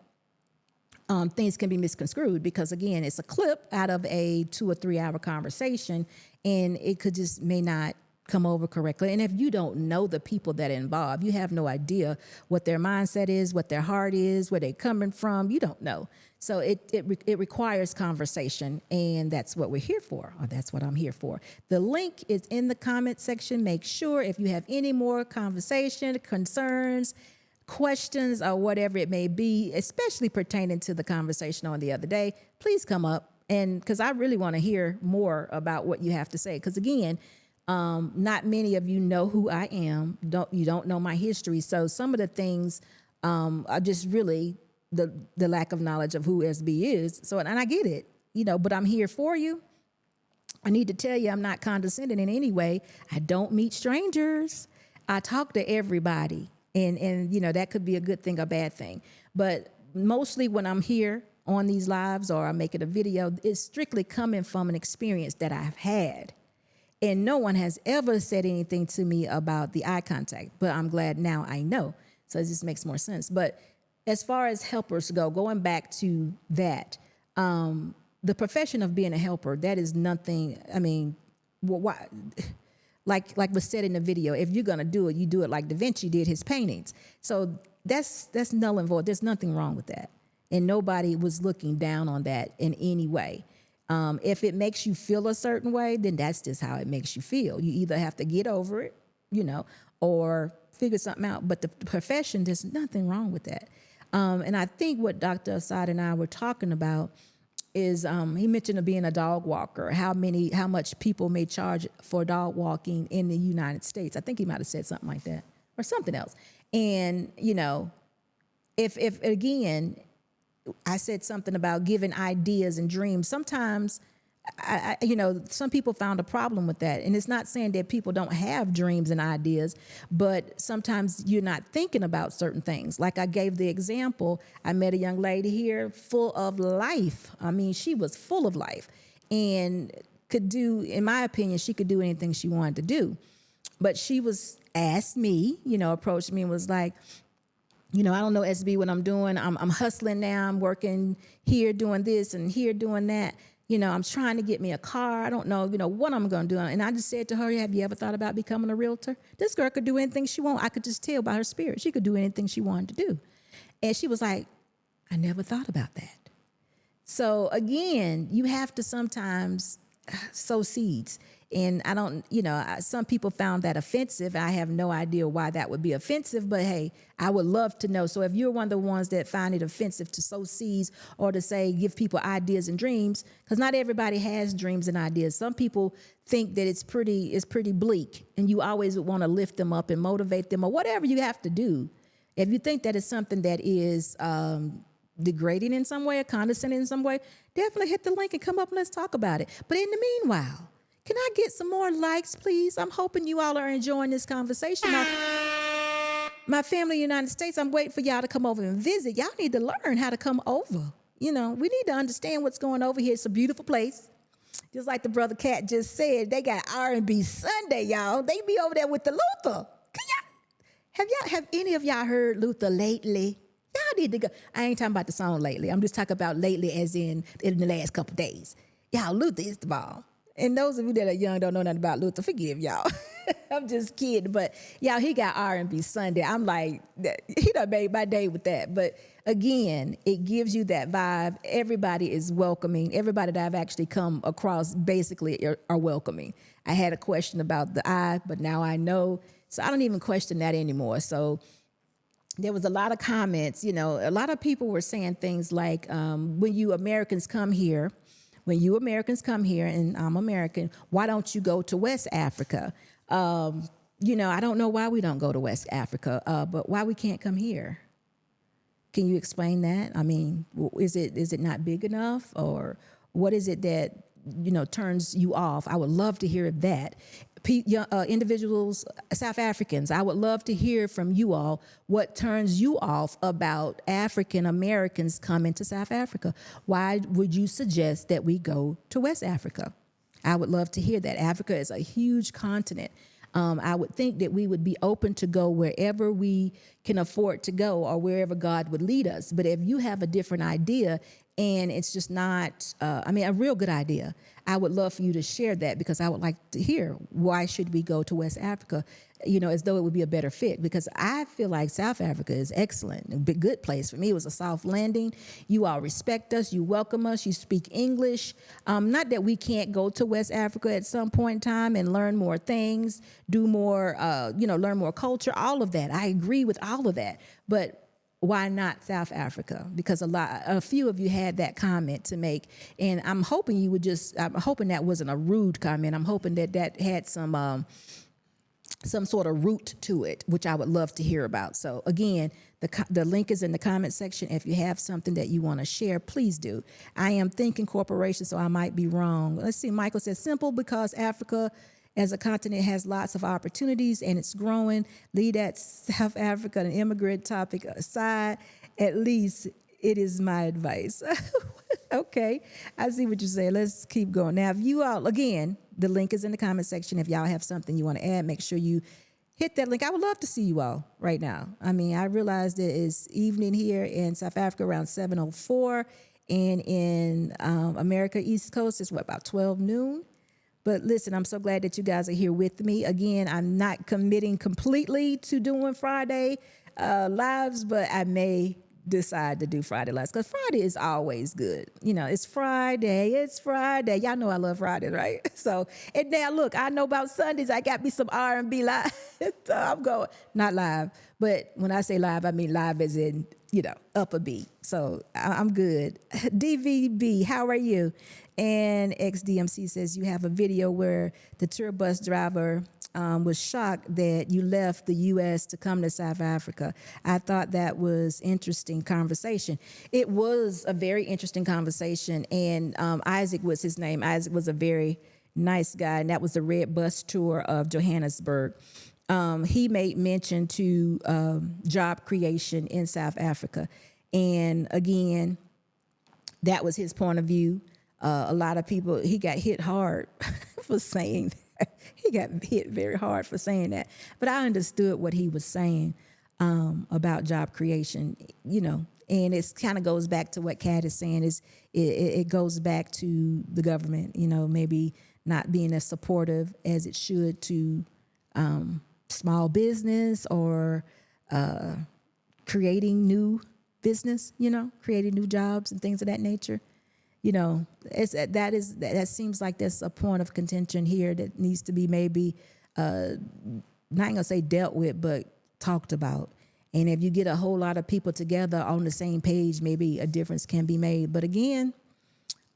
things can be misconstrued because, again, it's a clip out of a 2 or 3 hour conversation, and it could just may not come over correctly. And if you don't know the people that are involved, you have no idea what their mindset is, what their heart is, where they're coming from. You don't know. So it requires conversation, and that's what we're here for, or that's what I'm here for. The link is in the comment section. Make sure if you have any more conversation, concerns, questions, or whatever it may be, especially pertaining to the conversation on the other day, please come up, and because I really want to hear more about what you have to say. Because again, not many of you know who I am. You don't know my history. So some of the things are just really the lack of knowledge of who SB is. So, and I get it, but I'm here for you. I need to tell you, I'm not condescending in any way. I don't meet strangers. I talk to everybody. And that could be a good thing or bad thing. But mostly when I'm here on these lives or I'm making a video, it's strictly coming from an experience that I've had. And no one has ever said anything to me about the eye contact. But I'm glad now I know. So it just makes more sense. But as far as helpers go, going back to that, the profession of being a helper, that is nothing. I mean, why? Like was said in the video, if you're gonna do it, you do it like Da Vinci did his paintings. So that's null and void. There's nothing wrong with that, and nobody was looking down on that in any way. If it makes you feel a certain way, then that's just how it makes you feel. You either have to get over it, or figure something out. But the profession, there's nothing wrong with that. And I think what Dr. Assad and I were talking about is he mentioned being a dog walker, how much people may charge for dog walking in the United States. I think he might have said something like that or something else. And, if again, I said something about giving ideas and dreams. Sometimes, some people found a problem with that. And it's not saying that people don't have dreams and ideas, but sometimes you're not thinking about certain things. Like I gave the example, I met a young lady here full of life. I mean, she was full of life and could do, in my opinion, she could do anything she wanted to do. But she asked me, approached me and was like, I don't know, SB, what I'm doing. I'm hustling now. I'm working here doing this and here doing that. I'm trying to get me a car. I don't know, what I'm going to do. And I just said to her, have you ever thought about becoming a realtor? This girl could do anything she wants. I could just tell by her spirit. She could do anything she wanted to do. And she was like, I never thought about that. So again, you have to sometimes sow seeds. And I don't, some people found that offensive. I have no idea why that would be offensive, but hey, I would love to know. So if you're one of the ones that find it offensive to sow seeds or to say, give people ideas and dreams, because not everybody has dreams and ideas. Some people think that it's pretty bleak, and you always would want to lift them up and motivate them or whatever you have to do. If you think that is something that is degrading in some way or condescending in some way, definitely hit the link and come up and let's talk about it. But in the meanwhile, can I get some more likes, please? I'm hoping you all are enjoying this conversation. My family in the United States, I'm waiting for y'all to come over and visit. Y'all need to learn how to come over. We need to understand what's going over here. It's a beautiful place. Just like the brother Cat just said, they got R&B Sunday, y'all. They be over there with the Luther. Have any of y'all heard Luther lately? Y'all need to go. I ain't talking about the song lately. I'm just talking about lately as in the last couple days. Y'all, Luther is the bomb. And those of you that are young don't know nothing about Luther, forgive y'all. I'm just kidding. But y'all, he got R&B Sunday. I'm like, he done made my day with that. But again, it gives you that vibe. Everybody is welcoming. Everybody that I've actually come across basically are welcoming. I had a question about the eye, but now I know. So I don't even question that anymore. So there was a lot of comments. A lot of people were saying things like, when you Americans come here, and I'm American, why don't you go to West Africa? I don't know why we don't go to West Africa, but why we can't come here? Can you explain that? I mean, is it not big enough, or what is it that turns you off. I would love to hear that. Individuals, South Africans, I would love to hear from you all what turns you off about African Americans coming to South Africa. Why would you suggest that we go to West Africa? I would love to hear that. Africa is a huge continent. I would think that we would be open to go wherever we can afford to go or wherever God would lead us. But if you have a different idea and it's just not, a real good idea, I would love for you to share that, because I would like to hear, why should we go to West Africa? As though it would be a better fit, because I feel like South Africa is excellent, a good place. For me, it was a soft landing. You all respect us, you welcome us, you speak English. Not that we can't go to West Africa at some point in time and learn more things, do more, learn more culture, all of that. I agree with all of that. But why not South Africa? Because a few of you had that comment to make, and I'm hoping I'm hoping that wasn't a rude comment. I'm hoping that had some sort of root to it, which I would love to hear about. So again, the link is in the comment section. If you have something that you want to share, please do. I am thinking corporation, so I might be wrong. Let's see. Michael says, simple because Africa as a continent has lots of opportunities and it's growing. Leave that South Africa and immigrant topic aside. At least it is my advice. Okay, I see what you're saying. Let's keep going. Now, if you all, again, the link is in the comment section. If y'all have something you want to add, make sure you hit that link. I would love to see you all right now. I realize that it's evening here in South Africa around 7:04, and in America, East Coast, it's about 12 noon. But listen, I'm so glad that you guys are here with me. Again, I'm not committing completely to doing Friday lives, but I may decide to do Friday lives, because Friday is always good. It's Friday. Y'all know I love Fridays, right? So, and now look, I know about Sundays. I got me some R&B live. So I'm going, not live, but when I say live, I mean live as in, up a beat. So I'm good. DVB, how are you? And XDMC says you have a video where the tour bus driver was shocked that you left the U.S. to come to South Africa. I thought that was interesting conversation. It was a very interesting conversation, and Isaac was his name. Isaac was a very nice guy, and that was the Red Bus Tour of Johannesburg. He made mention to job creation in South Africa, and again, that was his point of view. A lot of people, he got hit hard for saying that. He got hit very hard for saying that. But I understood what he was saying about job creation, and it kind of goes back to what Kat is saying. It goes back to the government, maybe not being as supportive as it should to small business or creating new business, creating new jobs and things of that nature. That seems like there's a point of contention here that needs to be maybe not gonna say dealt with, but talked about. And if you get a whole lot of people together on the same page, maybe a difference can be made. But again,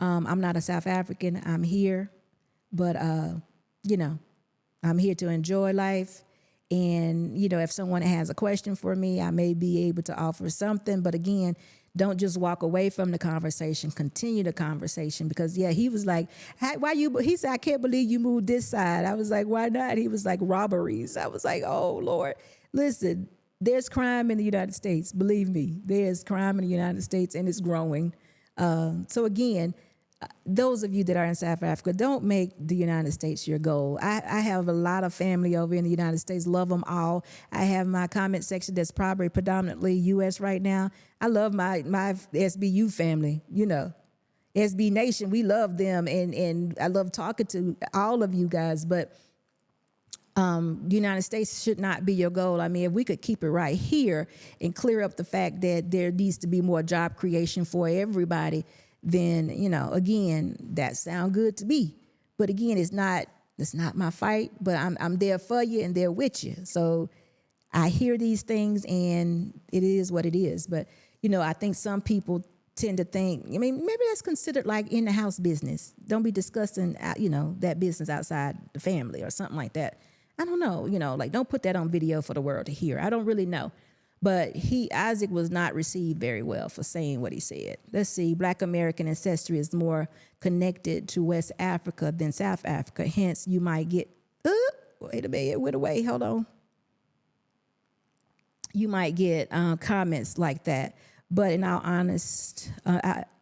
I'm not a South African. I'm here, but I'm here to enjoy life. And if someone has a question for me, I may be able to offer something. But again, don't just walk away from the conversation. Continue the conversation, because he was like, he said, I can't believe you moved this side. I was like, why not? He was like, robberies. I was like, oh Lord, listen, there's crime in the United States. Believe me, there's crime in the United States, and it's growing. So again, those of you that are in South Africa, don't make the United States your goal. I have a lot of family over in the United States, love them all. I have my comment section that's probably predominantly U.S. right now. I love my SBU family, SB Nation, we love them, and I love talking to all of you guys, but the United States should not be your goal. If we could keep it right here and clear up the fact that there needs to be more job creation for everybody, then, again, that sound good to me. But again, it's not my fight, but I'm there for you and there with you. So I hear these things, and it is what it is. But, I think some people tend to think, maybe that's considered like in-the-house business. Don't be discussing, that business outside the family or something like that. I don't know, like don't put that on video for the world to hear. I don't really know. But Isaac was not received very well for saying what he said. Let's see, Black American ancestry is more connected to West Africa than South Africa. Hence, you might get, wait a minute, it went away, hold on. You might get comments like that. But in all honest,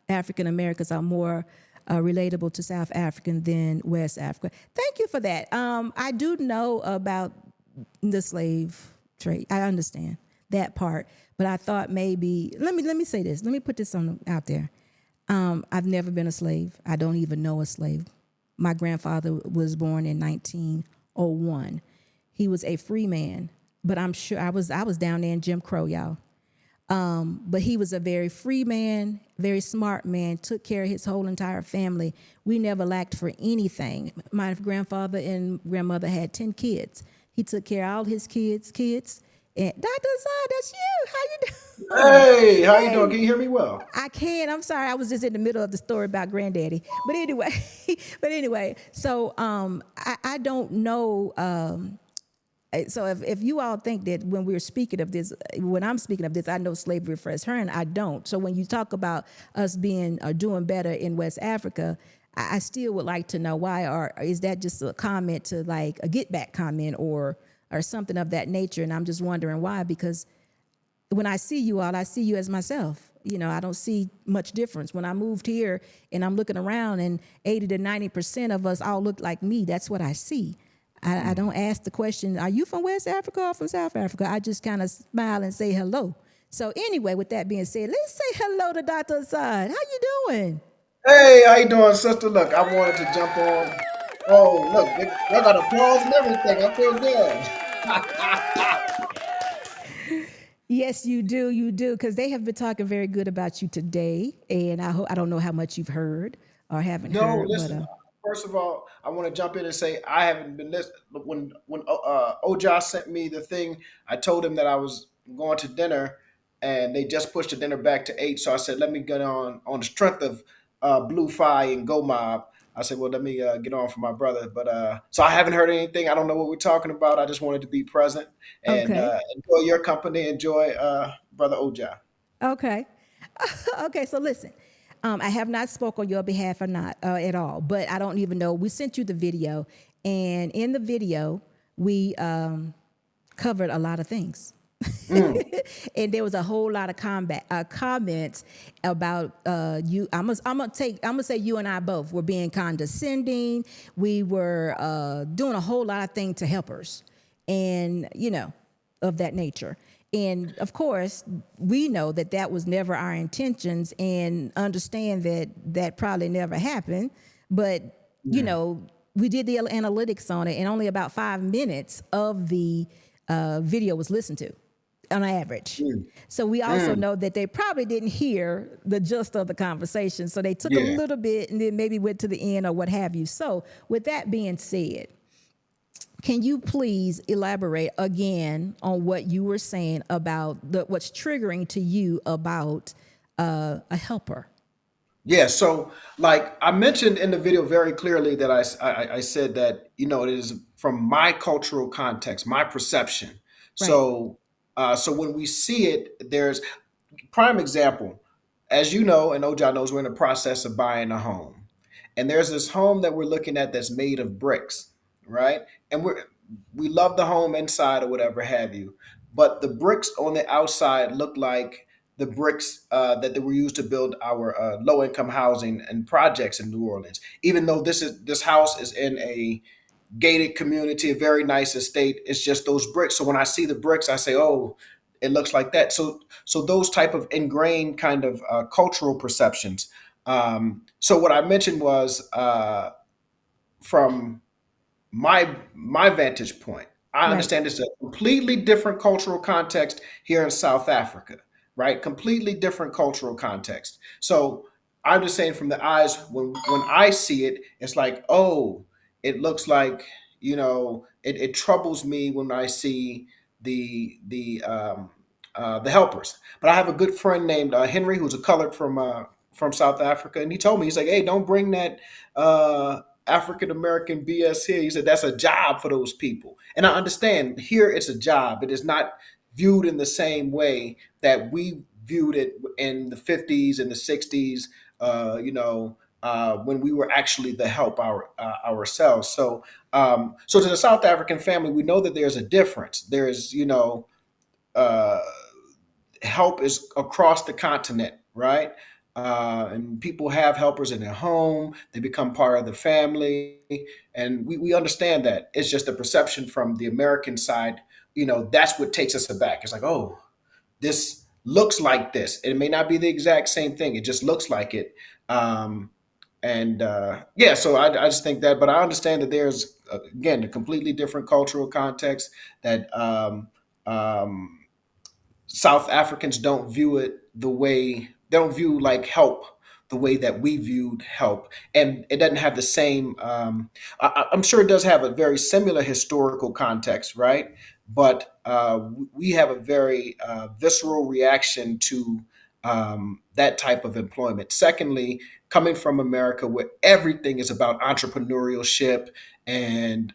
African Americans are more relatable to South African than West Africa. Thank you for that. I do know about the slave trade. I understand that part, but I thought maybe let me say this. Let me put this out there. I've never been a slave. I don't even know a slave. My grandfather was born in 1901. He was a free man, but I'm sure I was down there in Jim Crow, y'all. But he was a very free man, very smart man, took care of his whole entire family. We never lacked for anything. My grandfather and grandmother had 10 kids. He took care of all his kids. And Dr. Assad, that's you. How you doing? Hey, how you doing? Hey, Can you hear me well? I can. I'm sorry. I was just in the middle of the story about granddaddy. But anyway, so I don't know. So if you all think that when we're speaking of this, when I'm speaking of this, I know slavery refers her, and I don't. So when you talk about us being doing better in West Africa, I still would like to know why, or is that just a comment to like a get back comment or something of that nature? And I'm just wondering why, because when I see you all, I see you as myself. You know, I don't see much difference. When I moved here and I'm looking around and 80 to 90% of us all look like me, that's what I see. I don't ask the question, are you from West Africa or from South Africa? I just kind of smile and say hello. So anyway, with that being said, let's say hello to Dr. Assad. How you doing? Hey, how you doing, sister? Look, I wanted to jump on. Oh, look, they got applause and everything. I feel good. Yes, you do, because they have been talking very good about you today, and I don't know how much you've heard or haven't No, heard, but listen. First of all, I want to jump in and say I haven't been listening. When Oja sent me the thing, I told him that I was going to dinner, and they just pushed the dinner back to 8. So I said, let me get on the strength of Blue Fi and Go Mob. I said, well, let me get on for my brother. But so I haven't heard anything. I don't know what we're talking about. I just wanted to be present and okay, enjoy your company. Enjoy brother Oja. okay. Okay, so listen, I have not spoke on your behalf or not at all, but I don't even know. We sent you the video, and in the video, we covered a lot of things. Mm, And there was a whole lot of comments about you. I'm gonna say you and I both were being condescending. We were doing a whole lot of things to helpers, and of that nature. And of course, we know that that was never our intentions, and understand that that probably never happened. But mm, we did the analytics on it, and only about 5 minutes of the video was listened to on average. mm, So we also mm. know that they probably didn't hear the gist of the conversation. So they took a Yeah. little bit and then maybe went to the end or what have you. So with that being said, can you please elaborate again on what you were saying about what's triggering to you about a helper? Yeah, so like I mentioned in the video very clearly that I said that it is from my cultural context, my perception. Right. So when we see it, there's prime example, as you know, and Oja knows, we're in the process of buying a home, and there's this home that we're looking at that's made of bricks, right? And we love the home inside or whatever have you, but the bricks on the outside look like the bricks that were used to build our low income housing and projects in New Orleans. Even though this house is in a gated community, a very nice estate, it's just those bricks. So when I see the bricks, I say, "Oh, it looks like that." So those type of ingrained kind of cultural perceptions. So what I mentioned was from my vantage point. I Right. understand it's a completely different cultural context here in South Africa, right? Completely different cultural context. So I'm just saying from the eyes when I see it, it's like, oh, it looks like it troubles me when I see the helpers. But I have a good friend named Henry who's a colored from South Africa, and he told me he's like, hey, don't bring that. African American BS here. He said that's a job for those people. And I understand here it's a job. It is not viewed in the same way that we viewed it in the 50s and the 60s, when we were actually the help ourselves. So to the South African family, we know that there's a difference. There's, uh, help is across the continent, right? And people have helpers in their home. They become part of the family, and we understand that. It's just a perception from the American side. That's what takes us aback. It's like, oh, this looks like this. It may not be the exact same thing. It just looks like it. And yeah, so I just think that, but I understand that there's again a completely different cultural context that South Africans don't view it the way they don't view like help the way that we viewed help, and it doesn't have the same. I'm sure it does have a very similar historical context, right? But we have a very visceral reaction to that type of employment. Secondly, coming from America, where everything is about entrepreneurship and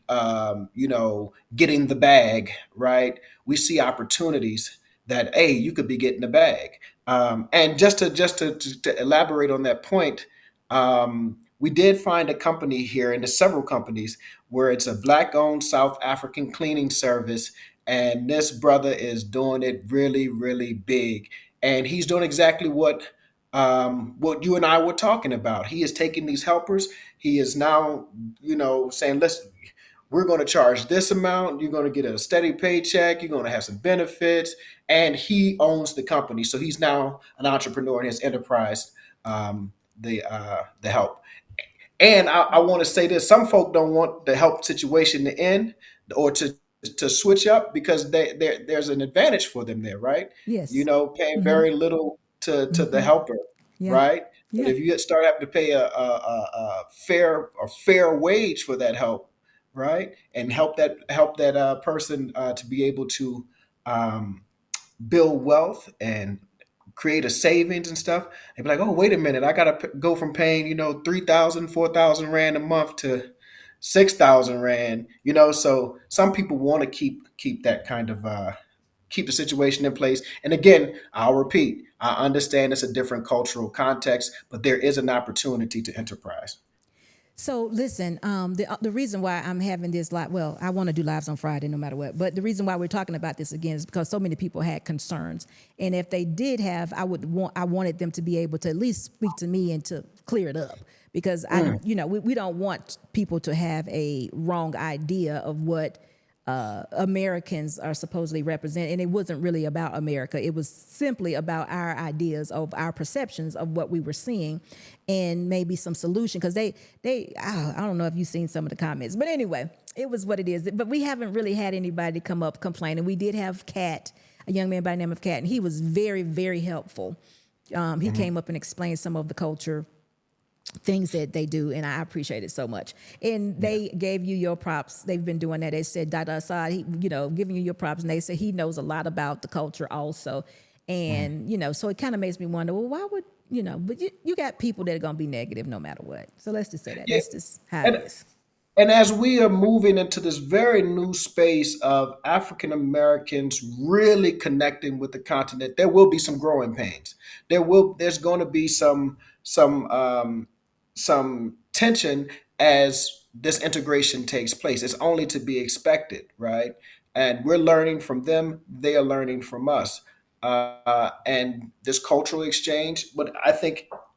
getting the bag, right? We see opportunities that hey, you could be getting a bag. And just to elaborate on that point, we did find a company here, and there's several companies where it's a black-owned South African cleaning service, and this brother is doing it really, really big, and he's doing exactly what you and I were talking about. He is taking these helpers. He is now, saying, listen, we're going to charge this amount. You're going to get a steady paycheck. You're going to have some benefits. And he owns the company. So he's now an entrepreneur in his enterprise, the help. And I want to say this: some folk don't want the help situation to end or to switch up because there's an advantage for them there, right? Yes. Paying Mm-hmm. very little to the Mm-hmm. helper, Yeah. right? But Yeah. if you start having to pay a fair wage for that help, right, and help that person to be able to um, build wealth and create a savings and stuff, they'd be like, oh, wait a minute, I gotta go from paying 3,000, 4,000 rand a month to 6,000 rand. So some people want to keep that kind of keep the situation in place. And again, I'll repeat, I understand it's a different cultural context, but there is an opportunity to enterprise. So listen, the reason why I'm having this live, well, I want to do lives on Friday no matter what, but the reason why we're talking about this again is because so many people had concerns, and if they did have, I wanted them to be able to at least speak to me and to clear it up, because we don't want people to have a wrong idea of what Americans are supposedly represent. And it wasn't really about America. It was simply about our ideas of our perceptions of what we were seeing and maybe some solution. Because I don't know if you've seen some of the comments, but anyway, it was what it is. But we haven't really had anybody come up complaining. We did have Cat, a young man by the name of Cat, and he was very, very helpful. He came up and explained some of the culture things that they do, and I appreciate it so much. And they gave you your props. They've been doing that. They said Dr. Assad, giving you your props, and they said he knows a lot about the culture also. And so it kind of makes me wonder, well, why would but you got people that are going to be negative no matter what. So let's just say that Yeah. that's just how it And is. And as we are moving into this very new space of African Americans really connecting with the continent, there will be some growing pains. There's going to be some tension as this integration takes place. It's only to be expected, right? And we're learning from them; they are learning from us, and this cultural exchange. But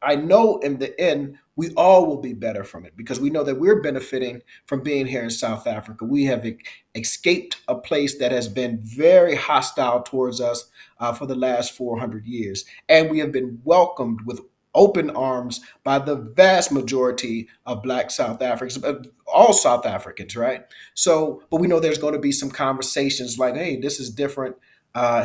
I know in the end, we all will be better from it because we know that we're benefiting from being here in South Africa. We have escaped a place that has been very hostile towards us for the last 400 years. And we have been welcomed with open arms by the vast majority of Black South Africans, all South Africans, right? So, but we know there's going to be some conversations like, hey, this is different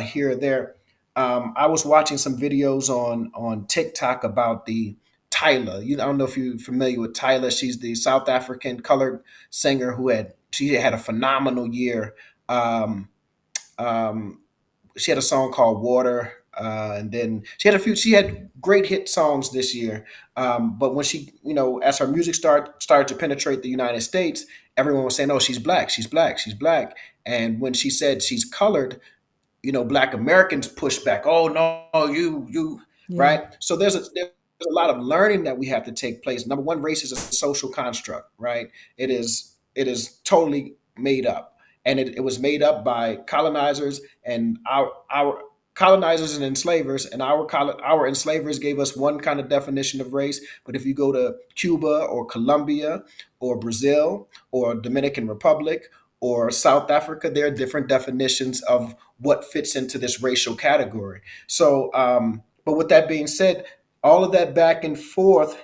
here or there. I was watching some videos on TikTok about the Tyler. I don't know if you're familiar with Tyler. She's the South African colored singer she had a phenomenal year. Um, um, she had a song called Water, and then she had great hit songs this year. But when she, as her music started to penetrate the United States, everyone was saying, "Oh, she's black, she's black, she's black." And when she said she's colored, Black Americans push back. Oh no, you Yeah. right. So there's a lot of learning that we have to take place. Number one, race is a social construct, right? It is totally made up, and it was made up by colonizers and our colonizers and enslavers, and our enslavers gave us one kind of definition of race. But if you go to Cuba or Colombia or Brazil or Dominican Republic or South Africa, there are different definitions of what fits into this racial category. So, but with that being said, all of that back and forth.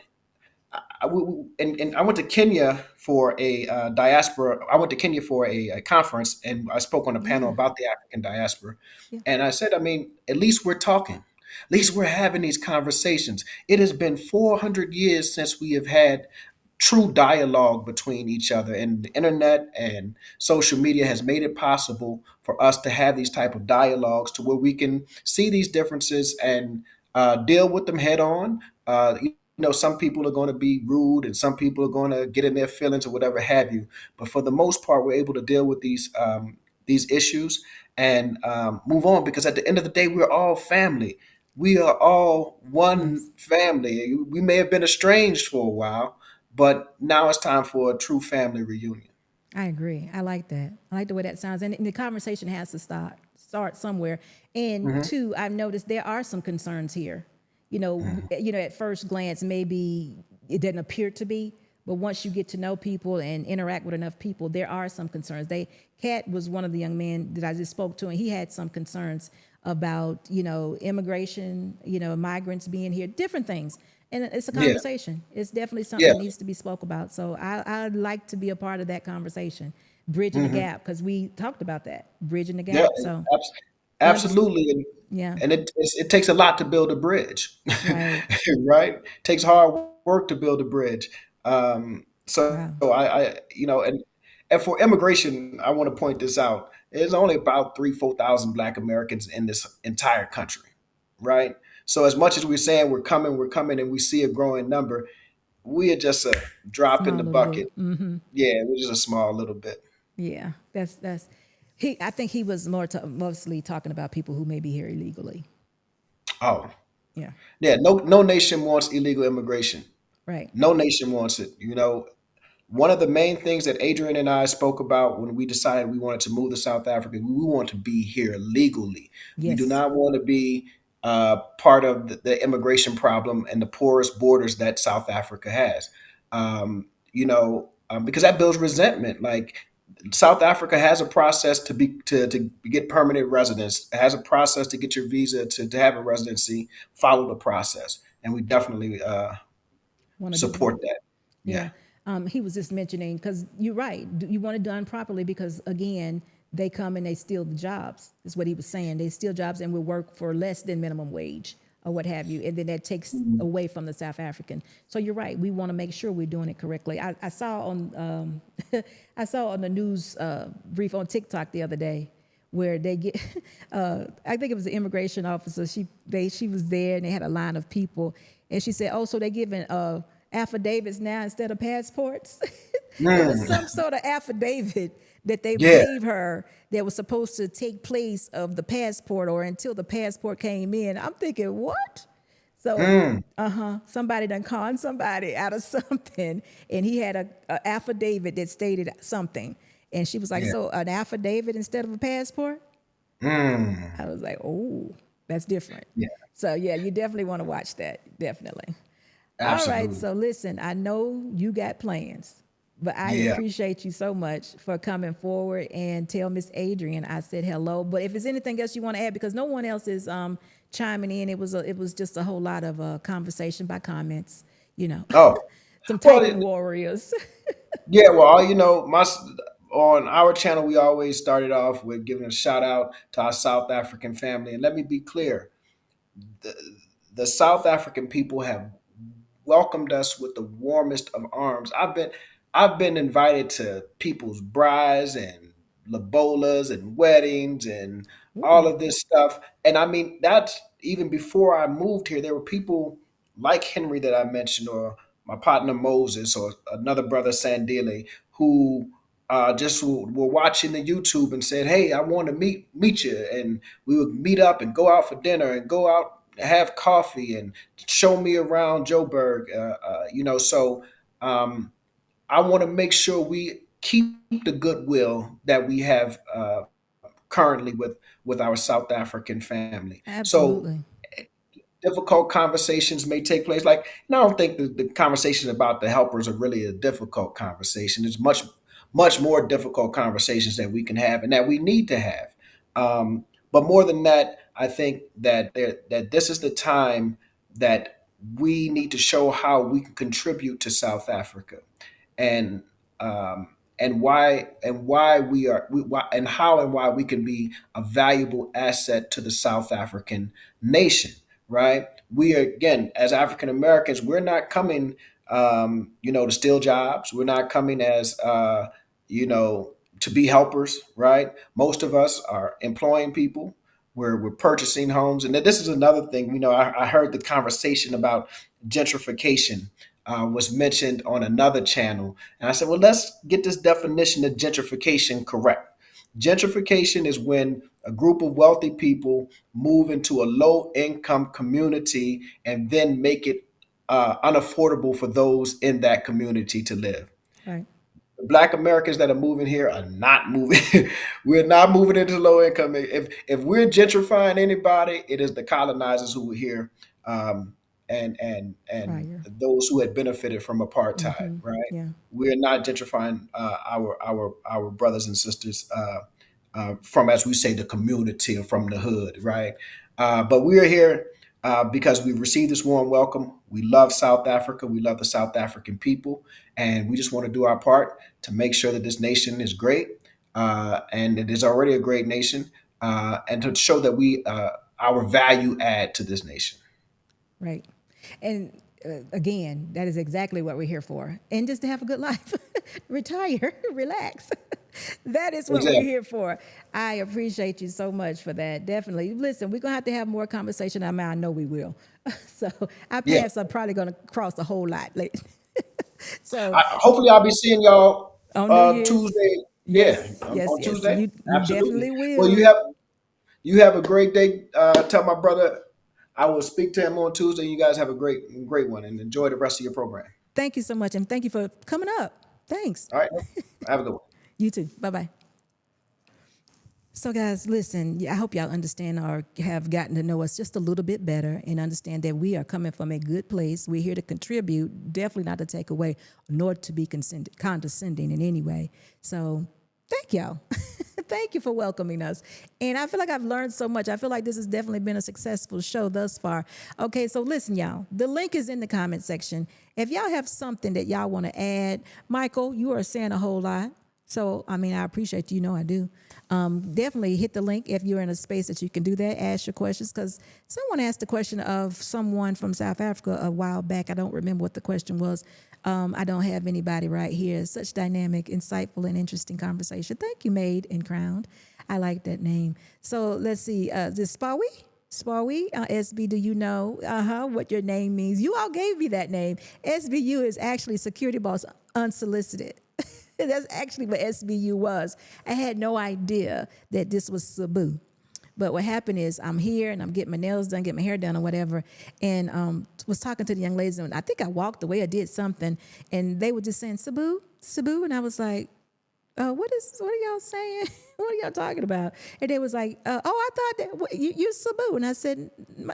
And I went to Kenya for a diaspora. I went to Kenya for a conference, and I spoke on a panel Yeah. about the African diaspora. Yeah. And I said, I mean, at least we're talking. At least we're having these conversations. It has been 400 years since we have had true dialogue between each other, and the internet and social media has made it possible for us to have these type of dialogues to where we can see these differences and deal with them head on. Some people are going to be rude and some people are going to get in their feelings or whatever have you, but for the most part we're able to deal with these issues and move on, because at the end of the day we're all family. We are all one Yes. family. We may have been estranged for a while, but now it's time for a true family reunion. I agree. I like that. I like the way that sounds. And the conversation has to start somewhere. And Hmm. two, I've noticed there are some concerns here. At first glance, maybe it doesn't appear to be, but once you get to know people and interact with enough people, there are some concerns. Kat was one of the young men that I just spoke to, and he had some concerns about, immigration, migrants being here, different things. And it's a Yeah, conversation. It's definitely something yeah, that needs to be spoke about. So I'd like to be a part of that conversation, bridging the hmm gap, because we talked about that, bridging the yeah, gap. So abs- love to, absolutely. yeah, And it takes a lot to build a bridge, right, right? It takes hard work to build a bridge. So wow, and for immigration, I want to point this out. There's only about 3-4 thousand Black Americans in this entire country, right? So as much as we're saying we're coming, and we see a growing number, we are just a drop in small the little group. bucket. Yeah, we're just a small little bit. Yeah, that's he. I think he was mostly talking about people who may be here illegally. Oh, Yeah, yeah. No nation wants illegal immigration. right. No nation wants it. One of the main things that Adrian and I spoke about when we decided we wanted to move to South Africa, we want to be here legally. We do Yes, not want to be part of the immigration problem and the porous borders that South Africa has. Because that builds resentment. Like, South Africa has a process to get permanent residence, has a process to get your visa to have a residency. Follow the process, and we definitely want to do that. support that. Yeah. Yeah. He was just mentioning, because you're right. You want it done properly, because again, they come and they steal the jobs. Is what he was saying. They steal jobs and will work for less than minimum wage or what have you, and then that takes away from the South African. So you're right. We want to make sure we're doing it correctly. I saw on I saw on the news brief on TikTok the other day where they get I think it was the immigration officer. She was there and they had a line of people, and she said, "Oh, so they're giving affidavits now instead of passports." It was Mm, some sort of affidavit that they yeah. gave her that was supposed to take place of the passport, or until the passport came in. I'm thinking, what? So, Mm, somebody done conned somebody out of something, and he had a affidavit that stated something, and she was like, yeah. "So an affidavit instead of a passport?" Mm, I was like, "Oh, that's different." yeah. So yeah, you definitely want to watch that. Definitely. All right. Absolutely. So listen, I know you got plans, but I Yeah. appreciate you so much for coming forward and tell Miss Adrian I said hello. But if there's anything else you want to add, because no one else is chiming in, it was just a whole lot of conversation by comments. You know, Oh, some well, typing warriors. yeah. Well, on our channel, we always started off with giving a shout out to our South African family. And let me be clear, the, the South African people have welcomed us with the warmest of arms. I've been invited to people's brides and lobolas and weddings and all Ooh, of this stuff. And I mean, that's even before I moved here. There were people like Henry that I mentioned, or my partner Moses, or another brother Sandile, who just were watching the YouTube and said, "Hey, I want to meet you," and we would meet up and go out for dinner and go out have coffee and show me around Joburg. So um, I want to make sure we keep the goodwill that we have currently with our South African family. So Absolutely. difficult conversations may take place. Like, and I don't think the conversations about the helpers are really a difficult conversation. It's much more difficult conversations that we can have and that we need to have. But more than that, I think that this is the time that we need to show how we can contribute to South Africa, and um, and why we are why, and how and why we can be a valuable asset to the South African nation. Right? We are, again, as African Americans, we're not coming, to steal jobs. We're not coming as to be helpers. Right? Most of us are employing people. We're purchasing homes, and this is another thing. I heard the conversation about gentrification was mentioned on another channel. And I said, well, let's get this definition of gentrification correct. Gentrification is when a group of wealthy people move into a low income community and then make it unaffordable for those in that community to live. Right. Black Americans that are moving here are not moving. We're not moving into low income. If we're gentrifying anybody, it is the colonizers who were here, and Prior. those who had benefited from apartheid. Mm-hmm. Right? Yeah. We're not gentrifying our brothers and sisters from, as we say, the community or from the hood. Right? But we are here because we've received this warm welcome. We love South Africa. We love the South African people, and we just want to do our part to make sure that this nation is great, and it is already a great nation, and to show that we our value add to this nation. Right. And again, that is exactly what we're here for. And just to have a good life, retire, relax. That is what we're Exactly. here for. I appreciate you so much for that. Definitely. Listen, we're going to have more conversation. I mean, I know we will. So our Yeah. paths are probably going to cross a whole lot later. So Hopefully, I'll be seeing y'all on New Year's, Tuesday. Yeah, yes, yes, on yes. Tuesday. You Absolutely. definitely Well, will. you have a great day. Tell my brother I will speak to him on Tuesday. You guys have a great one, and enjoy the rest of your program. Thank you so much. And thank you for coming up. Thanks. All right. Have a good one. You too. Bye bye. So, guys, listen, I hope y'all understand or have gotten to know us just a little bit better and understand that we are coming from a good place. We're here to contribute, definitely not to take away, nor to be condescending in any way. So, thank y'all. Thank you for welcoming us. And I feel like I've learned so much. I feel like this has definitely been a successful show thus far. Okay, so listen, y'all. The link is in the comment section. If y'all have something that y'all want to add, Michael, you are saying a whole lot. So, I mean, I appreciate you. You know I do. Definitely hit the link if you're in a space that you can do that. Ask your questions, because someone asked a question of someone from South Africa a while back. I don't remember what the question was. I don't have anybody right here. Such dynamic, insightful, and interesting conversation. Thank you, Made and Crowned. I like that name. So let's see. This Spawi? Spawi, SB, do you know what your name means? You all gave me that name. SBU is actually Security Boss Unsolicited. That's actually what SBU was. I had no idea that this was Cebu. But what happened is I'm here and I'm getting my nails done, getting my hair done or whatever, and was talking to the young ladies, and I think I walked away or did something, and they were just saying, Cebu, Cebu, and I was like, what are y'all saying? What are y'all talking about? And they was like, I thought that you Cebu. And I said, yeah,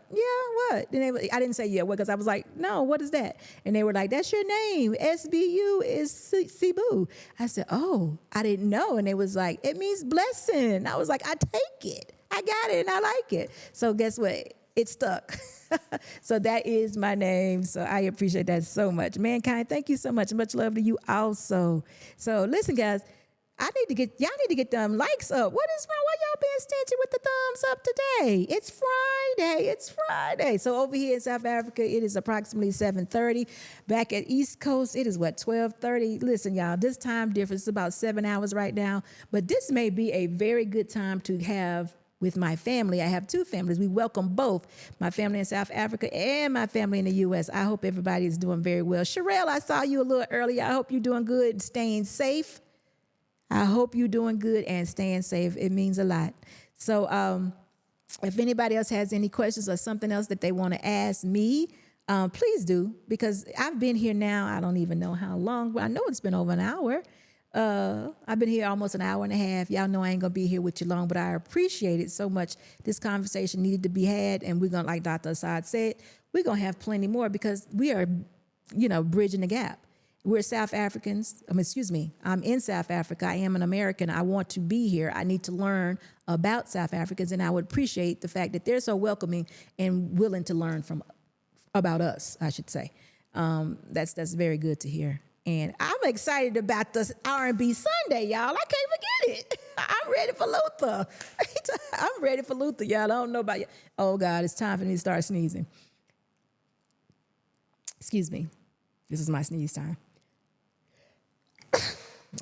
what? And I didn't say yeah, what, because I was like, no, what is that? And they were like, that's your name. SBU is Cebu. I said, oh, I didn't know. And they was like, it means blessing. I was like, I take it. I got it and I like it. So guess what? It stuck. So that is my name. So I appreciate that so much. Mankind, thank you so much. Much love to you also. So listen, guys. Y'all need to get them likes up. What is wrong? Why y'all being stingy with the thumbs up today? It's Friday. So over here in South Africa, it is approximately 7:30. Back at East Coast, it is 12:30. Listen, y'all, this time difference is about 7 hours right now. But this may be a very good time to have with my family. I have two families. We welcome both my family in South Africa and my family in the U.S. I hope everybody is doing very well. Sherelle, I saw you a little earlier. I hope you're doing good, staying safe. I hope you're doing good and staying safe. It means a lot. So if anybody else has any questions or something else that they want to ask me, please do, because I've been here now, I don't even know how long, but I know it's been over an hour. I've been here almost an hour and a half. Y'all know I ain't going to be here with you long, but I appreciate it so much. This conversation needed to be had, and we're going to, like Dr. Assad said, we're going to have plenty more because we are, bridging the gap. We're South Africans. I'm in South Africa. I am an American. I want to be here. I need to learn about South Africans, and I would appreciate the fact that they're so welcoming and willing to learn about us, I should say. That's very good to hear. And I'm excited about this R&B Sunday, y'all. I can't forget it. I'm ready for Luther. I'm ready for Luther, y'all. I don't know about you. Oh, God, it's time for me to start sneezing. Excuse me. This is my sneeze time.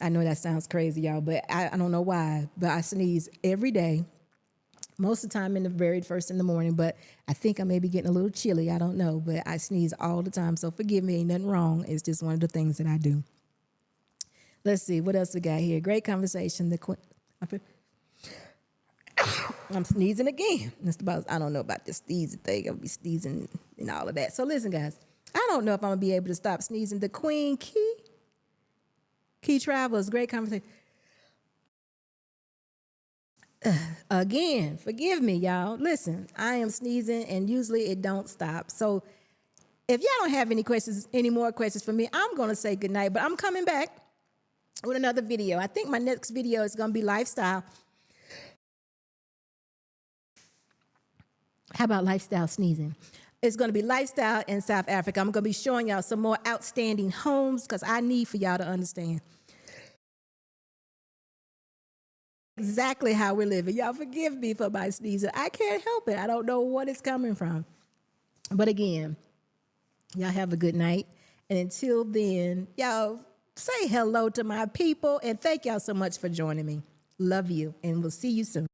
I know that sounds crazy, y'all, but I don't know why, but I sneeze every day, most of the time in the very first in the morning, but I think I may be getting a little chilly. I don't know, but I sneeze all the time, so forgive me. Ain't nothing wrong. It's just one of the things that I do. Let's see. What else we got here? Great conversation. I'm sneezing again. I don't know about this sneezing thing. I'll be sneezing and all of that. So listen, guys, I don't know if I'm going to be able to stop sneezing. The Queen Key Travels, great conversation. Again, forgive me, y'all. Listen, I am sneezing, and usually it don't stop. So if y'all don't have any more questions for me, I'm going to say goodnight, but I'm coming back with another video. I think my next video is going to be lifestyle. How about lifestyle sneezing? It's going to be lifestyle in South Africa. I'm going to be showing y'all some more outstanding homes because I need for y'all to understand exactly how we're living. Y'all forgive me for my sneezing. I can't help it. I don't know what it's coming from. But again, y'all have a good night. And until then, y'all say hello to my people. And thank y'all so much for joining me. Love you. And we'll see you soon.